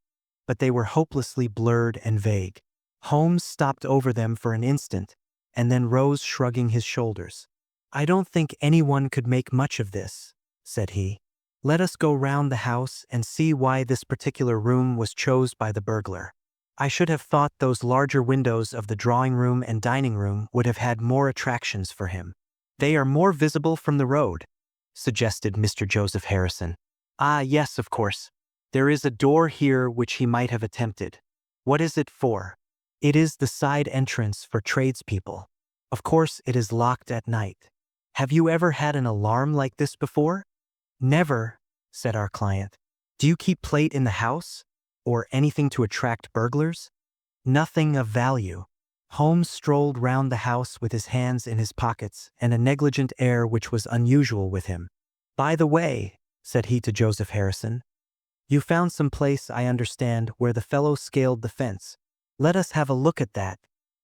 but they were hopelessly blurred and vague. Holmes stopped over them for an instant, and then rose shrugging his shoulders. "I don't think anyone could make much of this," said he. "Let us go round the house and see why this particular room was chose by the burglar. I should have thought those larger windows of the drawing room and dining room would have had more attractions for him." "They are more visible from the road," suggested Mr. Joseph Harrison. "Ah, yes, of course. There is a door here which he might have attempted." "What is it for?" "It is the side entrance for tradespeople. Of course it is locked at night." "Have you ever had an alarm like this before?" "Never," said our client. "Do you keep plate in the house? Or anything to attract burglars?" "Nothing of value." Holmes strolled round the house with his hands in his pockets and a negligent air which was unusual with him. "By the way," said he to Joseph Harrison, "you found some place, I understand, where the fellow scaled the fence. Let us have a look at that."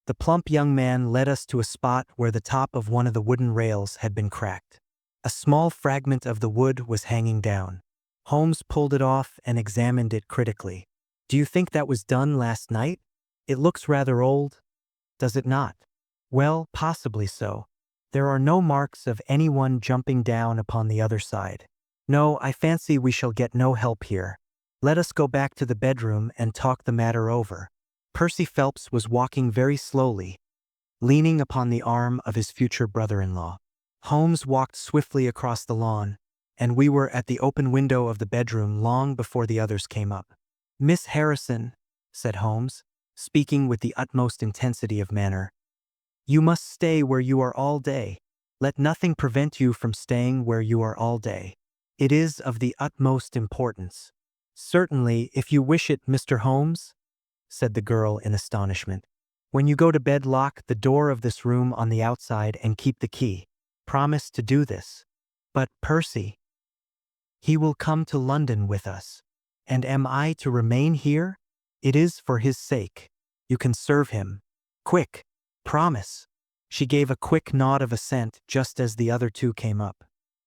The plump young man led us to a spot where the top of one of the wooden rails had been cracked. A small fragment of the wood was hanging down. Holmes pulled it off and examined it critically. "Do you think that was done last night? It looks rather old, does it not?" "Well, possibly so. There are no marks of anyone jumping down upon the other side. No, I fancy we shall get no help here. Let us go back to the bedroom and talk the matter over." Percy Phelps was walking very slowly, leaning upon the arm of his future brother-in-law. Holmes walked swiftly across the lawn, and we were at the open window of the bedroom long before the others came up. "Miss Harrison," said Holmes, speaking with the utmost intensity of manner, "you must stay where you are all day. Let nothing prevent you from staying where you are all day. It is of the utmost importance." "Certainly, if you wish it, Mr. Holmes," said the girl in astonishment. "When you go to bed, lock the door of this room on the outside and keep the key. Promise to do this." "But, Percy—" "He will come to London with us. And am I to remain here? It is for his sake. You can serve him. Quick! Promise!" She gave a quick nod of assent just as the other two came up.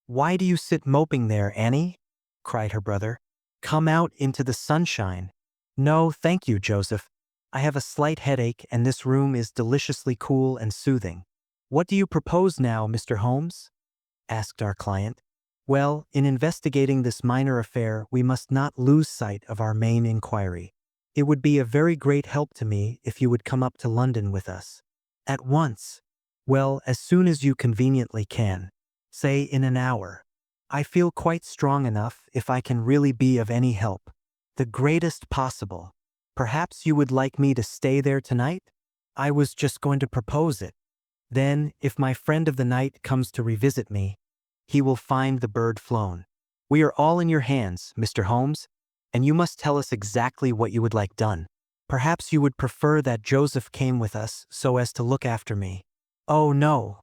"Why do you sit moping there, Annie?" cried her brother. "Come out into the sunshine. No, thank you, Joseph. I have a slight headache and this room is deliciously cool and soothing. What do you propose now, Mr. Holmes? Asked our client. Well, in investigating this minor affair, we must not lose sight of our main inquiry. It would be a very great help to me if you would come up to London with us. At once. Well, as soon as you conveniently can. Say in an hour. I feel quite strong enough if I can really be of any help. The greatest possible. Perhaps you would like me to stay there tonight? I was just going to propose it. Then, if my friend of the night comes to revisit me, he will find the bird flown. We are all in your hands, Mr. Holmes, and you must tell us exactly what you would like done. Perhaps you would prefer that Joseph came with us so as to look after me. Oh, no.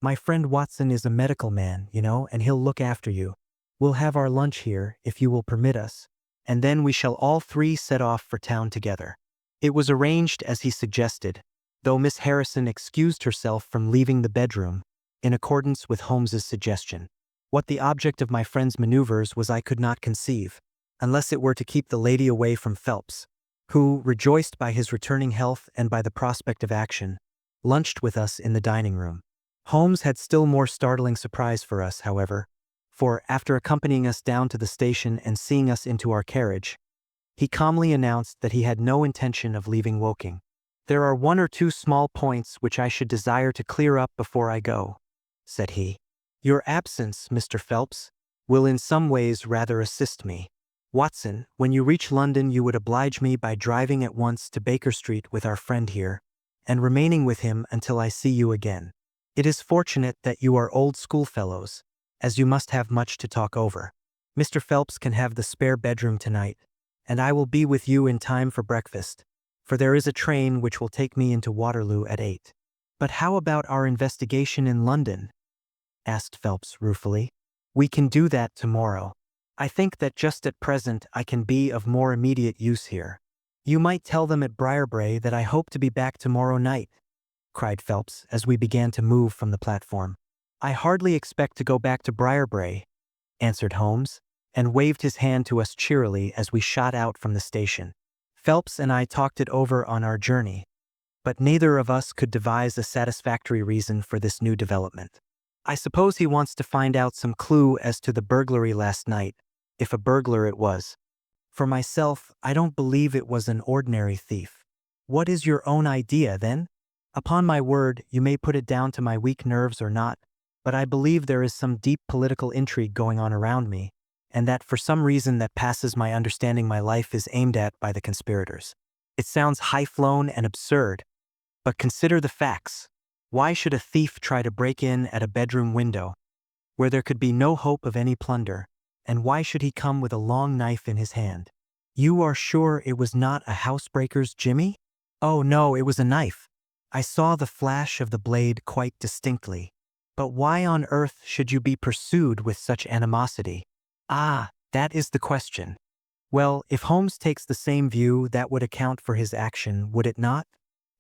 My friend Watson is a medical man, and he'll look after you. We'll have our lunch here, if you will permit us, and then we shall all three set off for town together. It was arranged as he suggested, though Miss Harrison excused herself from leaving the bedroom, in accordance with Holmes's suggestion. What the object of my friend's maneuvers was I could not conceive, unless it were to keep the lady away from Phelps, who, rejoiced by his returning health and by the prospect of action, lunched with us in the dining room. Holmes had still more startling surprise for us, however, for, after accompanying us down to the station and seeing us into our carriage, he calmly announced that he had no intention of leaving Woking. There are one or two small points which I should desire to clear up before I go, said he. Your absence, Mr. Phelps, will in some ways rather assist me. Watson, when you reach London you would oblige me by driving at once to Baker Street with our friend here, and remaining with him until I see you again. It is fortunate that you are old schoolfellows, as you must have much to talk over. Mr. Phelps can have the spare bedroom tonight, and I will be with you in time for breakfast, for there is a train which will take me into Waterloo at 8. But how about our investigation in London? Asked Phelps ruefully. We can do that tomorrow. I think that just at present I can be of more immediate use here. You might tell them at Briarbrae that I hope to be back tomorrow night, cried Phelps as we began to move from the platform. I hardly expect to go back to Briarbrae, answered Holmes, and waved his hand to us cheerily as we shot out from the station. Phelps and I talked it over on our journey, but neither of us could devise a satisfactory reason for this new development. I suppose he wants to find out some clue as to the burglary last night, if a burglar it was. For myself, I don't believe it was an ordinary thief. What is your own idea, then? Upon my word, you may put it down to my weak nerves or not, but I believe there is some deep political intrigue going on around me, and that for some reason that passes my understanding my life is aimed at by the conspirators. It sounds high-flown and absurd, but consider the facts. Why should a thief try to break in at a bedroom window, where there could be no hope of any plunder, and why should he come with a long knife in his hand? You are sure it was not a housebreaker's jimmy? Oh no, it was a knife. I saw the flash of the blade quite distinctly. But why on earth should you be pursued with such animosity? Ah, that is the question. Well, if Holmes takes the same view, that would account for his action, would it not?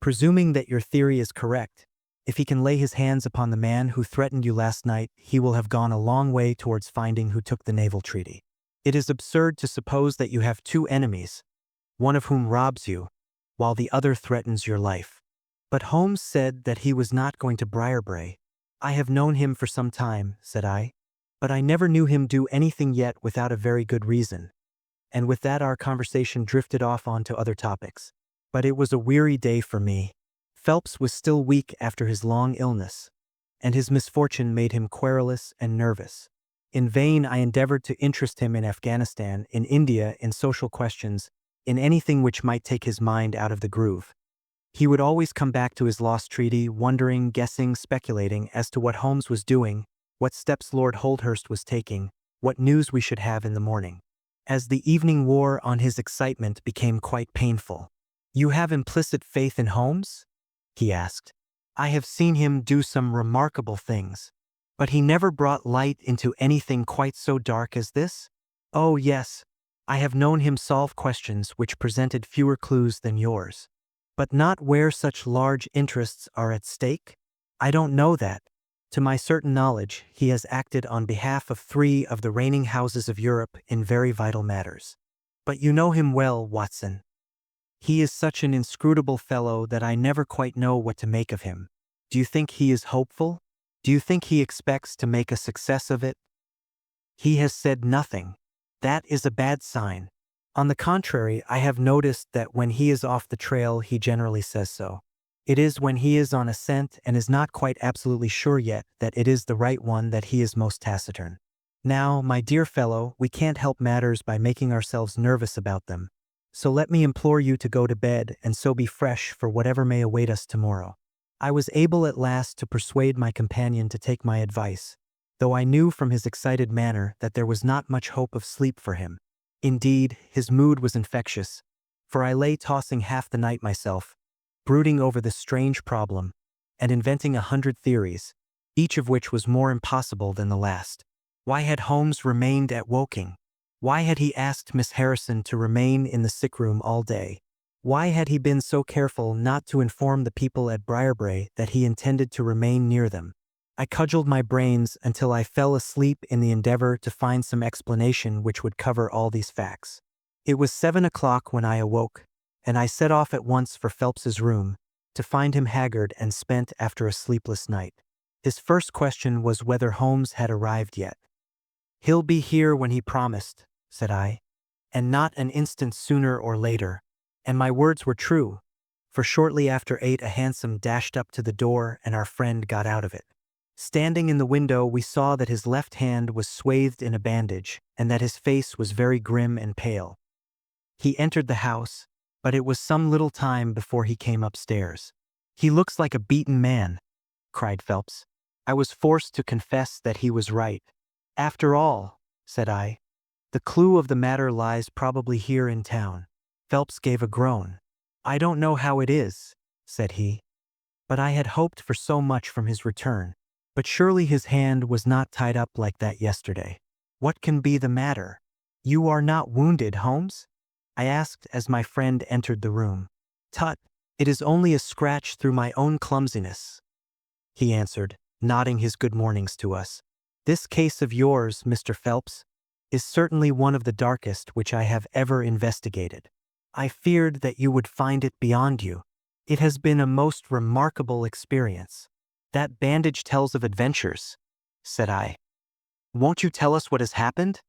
Presuming that your theory is correct, if he can lay his hands upon the man who threatened you last night, he will have gone a long way towards finding who took the Naval Treaty. It is absurd to suppose that you have two enemies, one of whom robs you, while the other threatens your life. But Holmes said that he was not going to Briarbrae. I have known him for some time, said I, but I never knew him do anything yet without a very good reason. And with that our conversation drifted off onto other topics. But it was a weary day for me. Phelps was still weak after his long illness, and his misfortune made him querulous and nervous. In vain I endeavored to interest him in Afghanistan, in India, in social questions, in anything which might take his mind out of the groove. He would always come back to his lost treaty, wondering, guessing, speculating as to what Holmes was doing, what steps Lord Holdhurst was taking, what news we should have in the morning. As the evening wore on, his excitement became quite painful. You have implicit faith in Holmes? He asked. I have seen him do some remarkable things, but he never brought light into anything quite so dark as this? Oh yes, I have known him solve questions which presented fewer clues than yours. But not where such large interests are at stake? I don't know that. To my certain knowledge, he has acted on behalf of 3 of the reigning houses of Europe in very vital matters. But you know him well, Watson. He is such an inscrutable fellow that I never quite know what to make of him. Do you think he is hopeful? Do you think he expects to make a success of it? He has said nothing. That is a bad sign. On the contrary, I have noticed that when he is off the trail, he generally says so. It is when he is on a scent and is not quite absolutely sure yet that it is the right one that he is most taciturn. Now, my dear fellow, we can't help matters by making ourselves nervous about them. So let me implore you to go to bed and so be fresh for whatever may await us tomorrow. I was able at last to persuade my companion to take my advice, though I knew from his excited manner that there was not much hope of sleep for him. Indeed, his mood was infectious, for I lay tossing half the night myself, brooding over this strange problem, and inventing 100 theories, each of which was more impossible than the last. Why had Holmes remained at Woking? Why had he asked Miss Harrison to remain in the sick room all day? Why had he been so careful not to inform the people at Briarbrae that he intended to remain near them? I cudgeled my brains until I fell asleep in the endeavor to find some explanation which would cover all these facts. It was 7 o'clock when I awoke, and I set off at once for Phelps's room, to find him haggard and spent after a sleepless night. His first question was whether Holmes had arrived yet. "He'll be here when he promised," said I, "and not an instant sooner or later." And my words were true, for shortly after 8 a hansom dashed up to the door and our friend got out of it. Standing in the window, we saw that his left hand was swathed in a bandage and that his face was very grim and pale. He entered the house, but it was some little time before he came upstairs. "He looks like a beaten man," cried Phelps. I was forced to confess that he was right. "After all," said I, "the clue of the matter lies probably here in town." Phelps gave a groan. "I don't know how it is," said he, "but I had hoped for so much from his return. But surely his hand was not tied up like that yesterday. What can be the matter? You are not wounded, Holmes?" I asked as my friend entered the room. "Tut, it is only a scratch through my own clumsiness," he answered, nodding his good mornings to us. "This case of yours, Mr. Phelps, is certainly one of the darkest which I have ever investigated. I feared that you would find it beyond you. It has been a most remarkable experience." "That bandage tells of adventures," said I. "Won't you tell us what has happened?"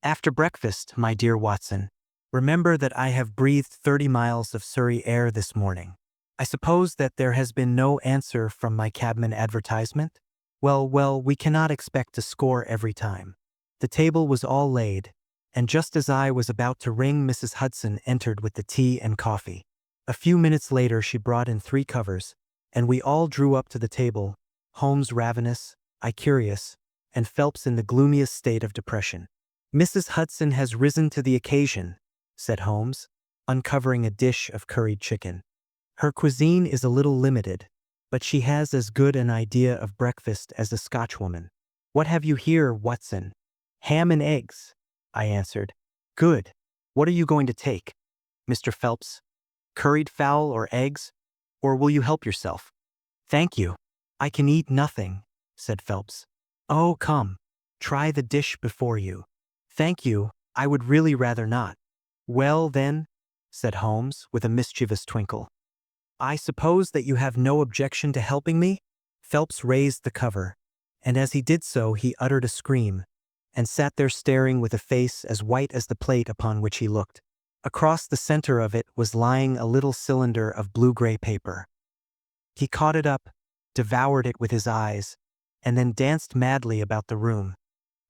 "After breakfast, my dear Watson. Remember that I have breathed 30 miles of Surrey air this morning. I suppose that there has been no answer from my cabman advertisement? Well, we cannot expect to score every time." The table was all laid, and just as I was about to ring, Mrs. Hudson entered with the tea and coffee. A few minutes later she brought in 3 covers, and we all drew up to the table, Holmes ravenous, I curious, and Phelps in the gloomiest state of depression. "Mrs. Hudson has risen to the occasion," said Holmes, uncovering a dish of curried chicken. "Her cuisine is a little limited, but she has as good an idea of breakfast as a Scotchwoman. What have you here, Watson?" "Ham and eggs," I answered. "Good. What are you going to take, Mr. Phelps? Curried fowl or eggs? Or will you help yourself?" "Thank you. I can eat nothing," said Phelps. "Oh, come. Try the dish before you." "Thank you, I would really rather not." "Well, then," said Holmes with a mischievous twinkle, "I suppose that you have no objection to helping me?" Phelps raised the cover, and as he did so he uttered a scream, and sat there staring with a face as white as the plate upon which he looked. Across the center of it was lying a little cylinder of blue-gray paper. He caught it up, devoured it with his eyes, and then danced madly about the room,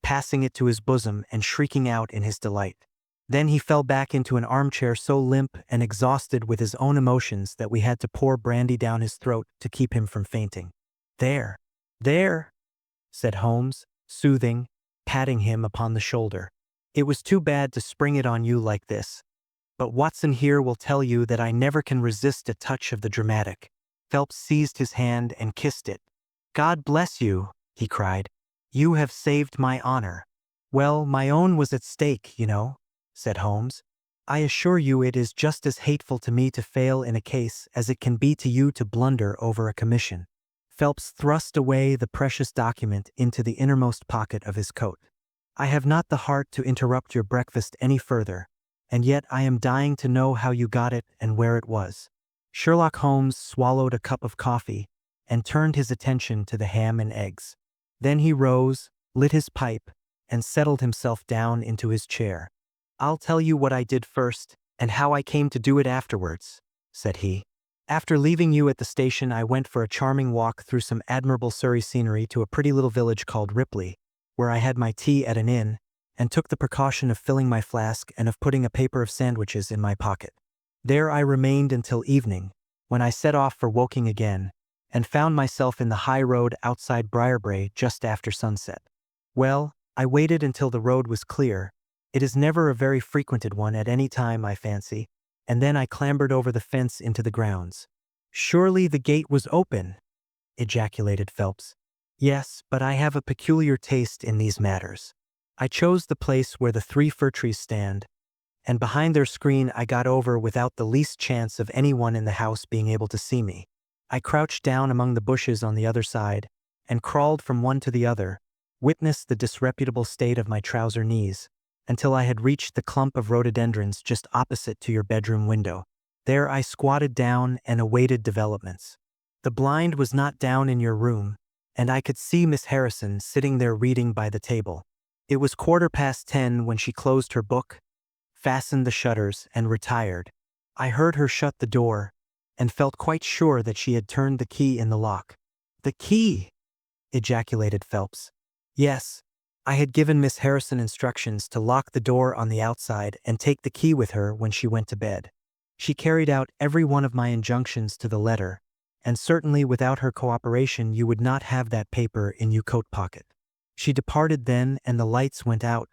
passing it to his bosom and shrieking out in his delight. Then he fell back into an armchair so limp and exhausted with his own emotions that we had to pour brandy down his throat to keep him from fainting. There," said Holmes, soothing, patting him upon the shoulder. "It was too bad to spring it on you like this. But Watson here will tell you that I never can resist a touch of the dramatic." Phelps seized his hand and kissed it. "God bless you," he cried. "You have saved my honor." "Well, my own was at stake, you know," said Holmes. "I assure you it is just as hateful to me to fail in a case as it can be to you to blunder over a commission." Phelps thrust away the precious document into the innermost pocket of his coat. "I have not the heart to interrupt your breakfast any further. and yet I am dying to know how you got it and where it was." Sherlock Holmes swallowed a cup of coffee and turned his attention to the ham and eggs. Then he rose, lit his pipe, and settled himself down into his chair. "I'll tell you what I did first, and how I came to do it afterwards," said he. "After leaving you at the station, I went for a charming walk through some admirable Surrey scenery to a pretty little village called Ripley, where I had my tea at an inn, and took the precaution of filling my flask and of putting a paper of sandwiches in my pocket. There I remained until evening, when I set off for Woking again, and found myself in the high road outside Briarbrae just after sunset. Well, I waited until the road was clear. It is never a very frequented one at any time, I fancy, and then I clambered over the fence into the grounds." "Surely the gate was open," ejaculated Phelps. "Yes, but I have a peculiar taste in these matters. I chose the place where the 3 fir trees stand, and behind their screen I got over without the least chance of anyone in the house being able to see me. I crouched down among the bushes on the other side, and crawled from one to the other, witness the disreputable state of my trouser knees, until I had reached the clump of rhododendrons just opposite to your bedroom window. There I squatted down and awaited developments. The blind was not down in your room, and I could see Miss Harrison sitting there reading by the table. It was 10:15 when she closed her book, fastened the shutters, and retired. I heard her shut the door, and felt quite sure that she had turned the key in the lock." "The key!" ejaculated Phelps. "Yes. I had given Miss Harrison instructions to lock the door on the outside and take the key with her when she went to bed. She carried out every one of my injunctions to the letter, and certainly without her cooperation you would not have that paper in your coat pocket. She departed then, and the lights went out,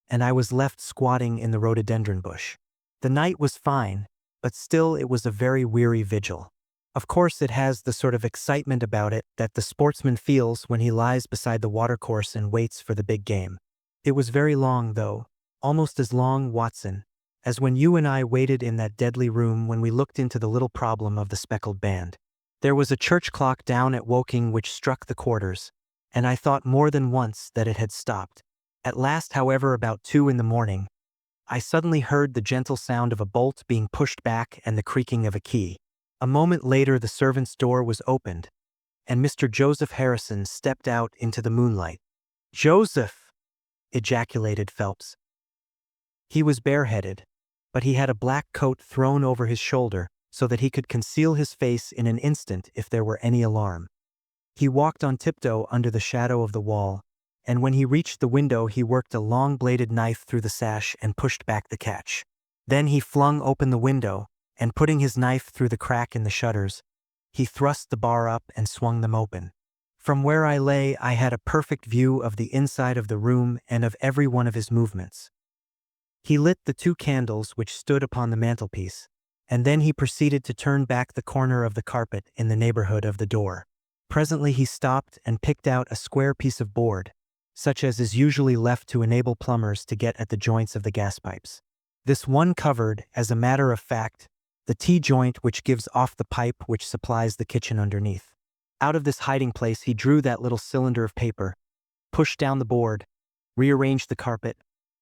and I was left squatting in the rhododendron bush. The night was fine, but still it was a very weary vigil. Of course it has the sort of excitement about it that the sportsman feels when he lies beside the watercourse and waits for the big game. It was very long, though, almost as long, Watson, as when you and I waited in that deadly room when we looked into the little problem of the speckled band. There was a church clock down at Woking which struck the quarters, and I thought more than once that it had stopped. At last, however, about 2 in the morning, I suddenly heard the gentle sound of a bolt being pushed back and the creaking of a key. A moment later the servant's door was opened, and Mr. Joseph Harrison stepped out into the moonlight. "Joseph!" ejaculated Phelps. He was bareheaded, but he had a black coat thrown over his shoulder so that he could conceal his face in an instant if there were any alarm. He walked on tiptoe under the shadow of the wall, and when he reached the window he worked a long-bladed knife through the sash and pushed back the catch. Then he flung open the window, and putting his knife through the crack in the shutters, he thrust the bar up and swung them open. From where I lay I had a perfect view of the inside of the room and of every one of his movements. He lit the 2 candles which stood upon the mantelpiece, and then he proceeded to turn back the corner of the carpet in the neighborhood of the door. Presently he stopped and picked out a square piece of board, such as is usually left to enable plumbers to get at the joints of the gas pipes. This one covered, as a matter of fact, the T-joint which gives off the pipe which supplies the kitchen underneath. Out of this hiding place he drew that little cylinder of paper, pushed down the board, rearranged the carpet,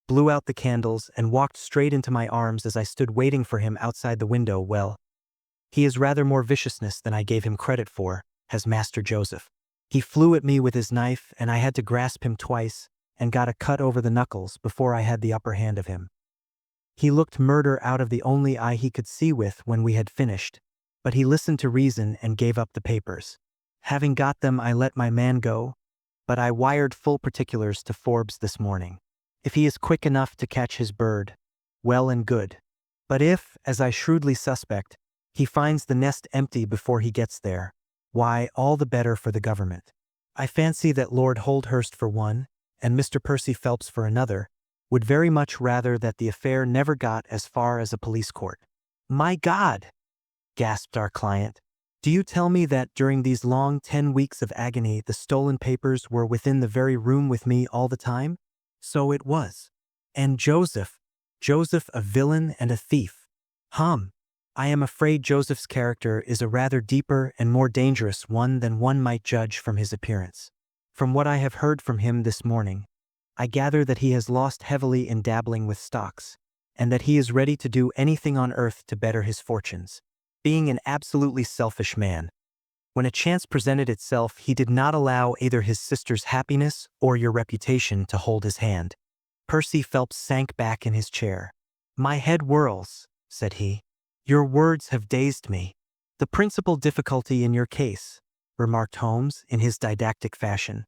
blew out the candles, and walked straight into my arms as I stood waiting for him outside the window. Well, he is rather more viciousness than I gave him credit for, has Master Joseph. He flew at me with his knife, and I had to grasp him twice, and got a cut over the knuckles before I had the upper hand of him. He looked murder out of the only eye he could see with when we had finished, but he listened to reason and gave up the papers. Having got them, I let my man go, but I wired full particulars to Forbes this morning. If he is quick enough to catch his bird, well and good. But if, as I shrewdly suspect, he finds the nest empty before he gets there, why, all the better for the government. I fancy that Lord Holdhurst for one, and Mr. Percy Phelps for another, would very much rather that the affair never got as far as a police court. "My God!" gasped our client. "Do you tell me that during these long 10 weeks of agony the stolen papers were within the very room with me all the time?" "So it was." "And Joseph a villain and a thief. I am afraid Joseph's character is a rather deeper and more dangerous one than one might judge from his appearance. From what I have heard from him this morning, I gather that he has lost heavily in dabbling with stocks, and that he is ready to do anything on earth to better his fortunes. Being an absolutely selfish man, when a chance presented itself, he did not allow either his sister's happiness or your reputation to hold his hand. Percy Phelps sank back in his chair. "My head whirls," said he. "Your words have dazed me." "The principal difficulty in your case," remarked Holmes in his didactic fashion,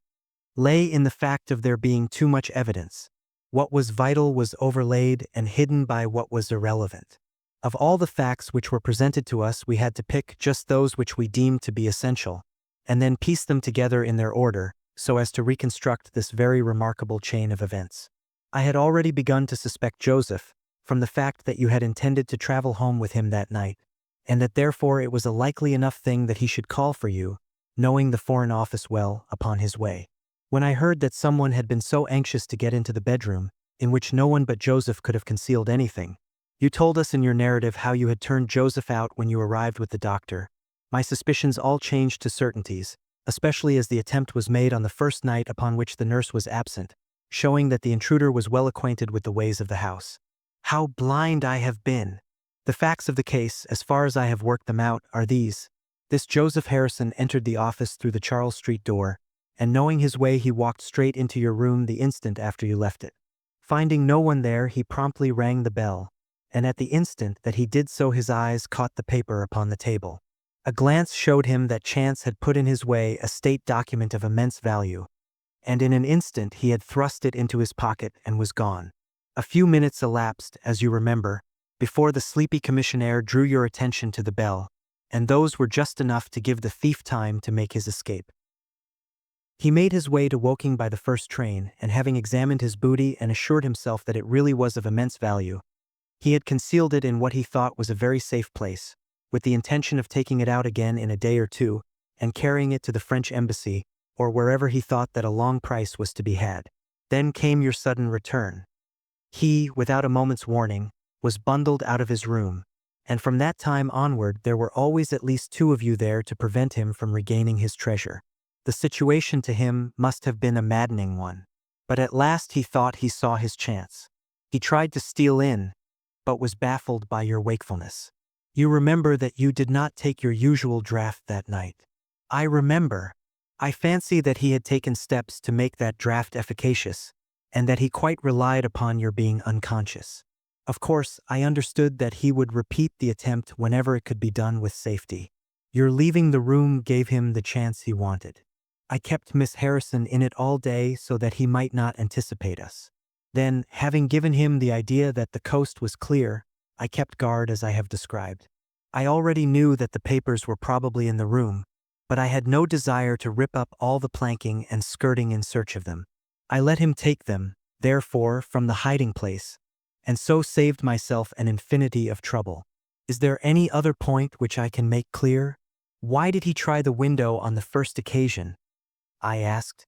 "lay in the fact of there being too much evidence. What was vital was overlaid and hidden by what was irrelevant. Of all the facts which were presented to us, we had to pick just those which we deemed to be essential, and then piece them together in their order, so as to reconstruct this very remarkable chain of events. I had already begun to suspect Joseph, from the fact that you had intended to travel home with him that night, and that therefore it was a likely enough thing that he should call for you, knowing the Foreign Office well, upon his way. When I heard that someone had been so anxious to get into the bedroom, in which no one but Joseph could have concealed anything, you told us in your narrative how you had turned Joseph out when you arrived with the doctor. My suspicions all changed to certainties, especially as the attempt was made on the first night upon which the nurse was absent, showing that the intruder was well acquainted with the ways of the house. How blind I have been! The facts of the case, as far as I have worked them out, are these. This Joseph Harrison entered the office through the Charles Street door, and knowing his way, he walked straight into your room the instant after you left it. Finding no one there, he promptly rang the bell, and at the instant that he did so, his eyes caught the paper upon the table. A glance showed him that chance had put in his way a state document of immense value, and in an instant he had thrust it into his pocket and was gone. A few minutes elapsed, as you remember, before the sleepy commissionaire drew your attention to the bell, and those were just enough to give the thief time to make his escape. He made his way to Woking by the first train, and having examined his booty and assured himself that it really was of immense value, he had concealed it in what he thought was a very safe place, with the intention of taking it out again in a day or two and carrying it to the French embassy or wherever he thought that a long price was to be had. Then came your sudden return. He, without a moment's warning, was bundled out of his room, and from that time onward there were always at least two of you there to prevent him from regaining his treasure. The situation to him must have been a maddening one, but at last he thought he saw his chance. He tried to steal in, but was baffled by your wakefulness. You remember that you did not take your usual draught that night. I remember. I fancy that he had taken steps to make that draught efficacious, and that he quite relied upon your being unconscious. Of course, I understood that he would repeat the attempt whenever it could be done with safety. Your leaving the room gave him the chance he wanted. I kept Miss Harrison in it all day so that he might not anticipate us. Then, having given him the idea that the coast was clear, I kept guard as I have described. I already knew that the papers were probably in the room, but I had no desire to rip up all the planking and skirting in search of them. I let him take them, therefore, from the hiding place, and so saved myself an infinity of trouble. Is there any other point which I can make clear? Why did he try the window on the first occasion? I asked,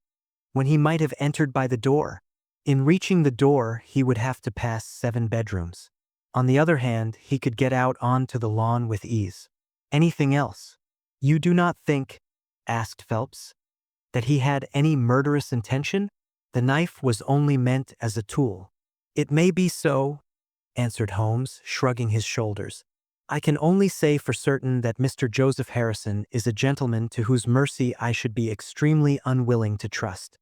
when he might have entered by the door. In reaching the door, he would have to pass 7 bedrooms. On the other hand, he could get out onto the lawn with ease. Anything else? You do not think, asked Phelps, that he had any murderous intention? The knife was only meant as a tool. It may be so, answered Holmes, shrugging his shoulders. I can only say for certain that Mr. Joseph Harrison is a gentleman to whose mercy I should be extremely unwilling to trust.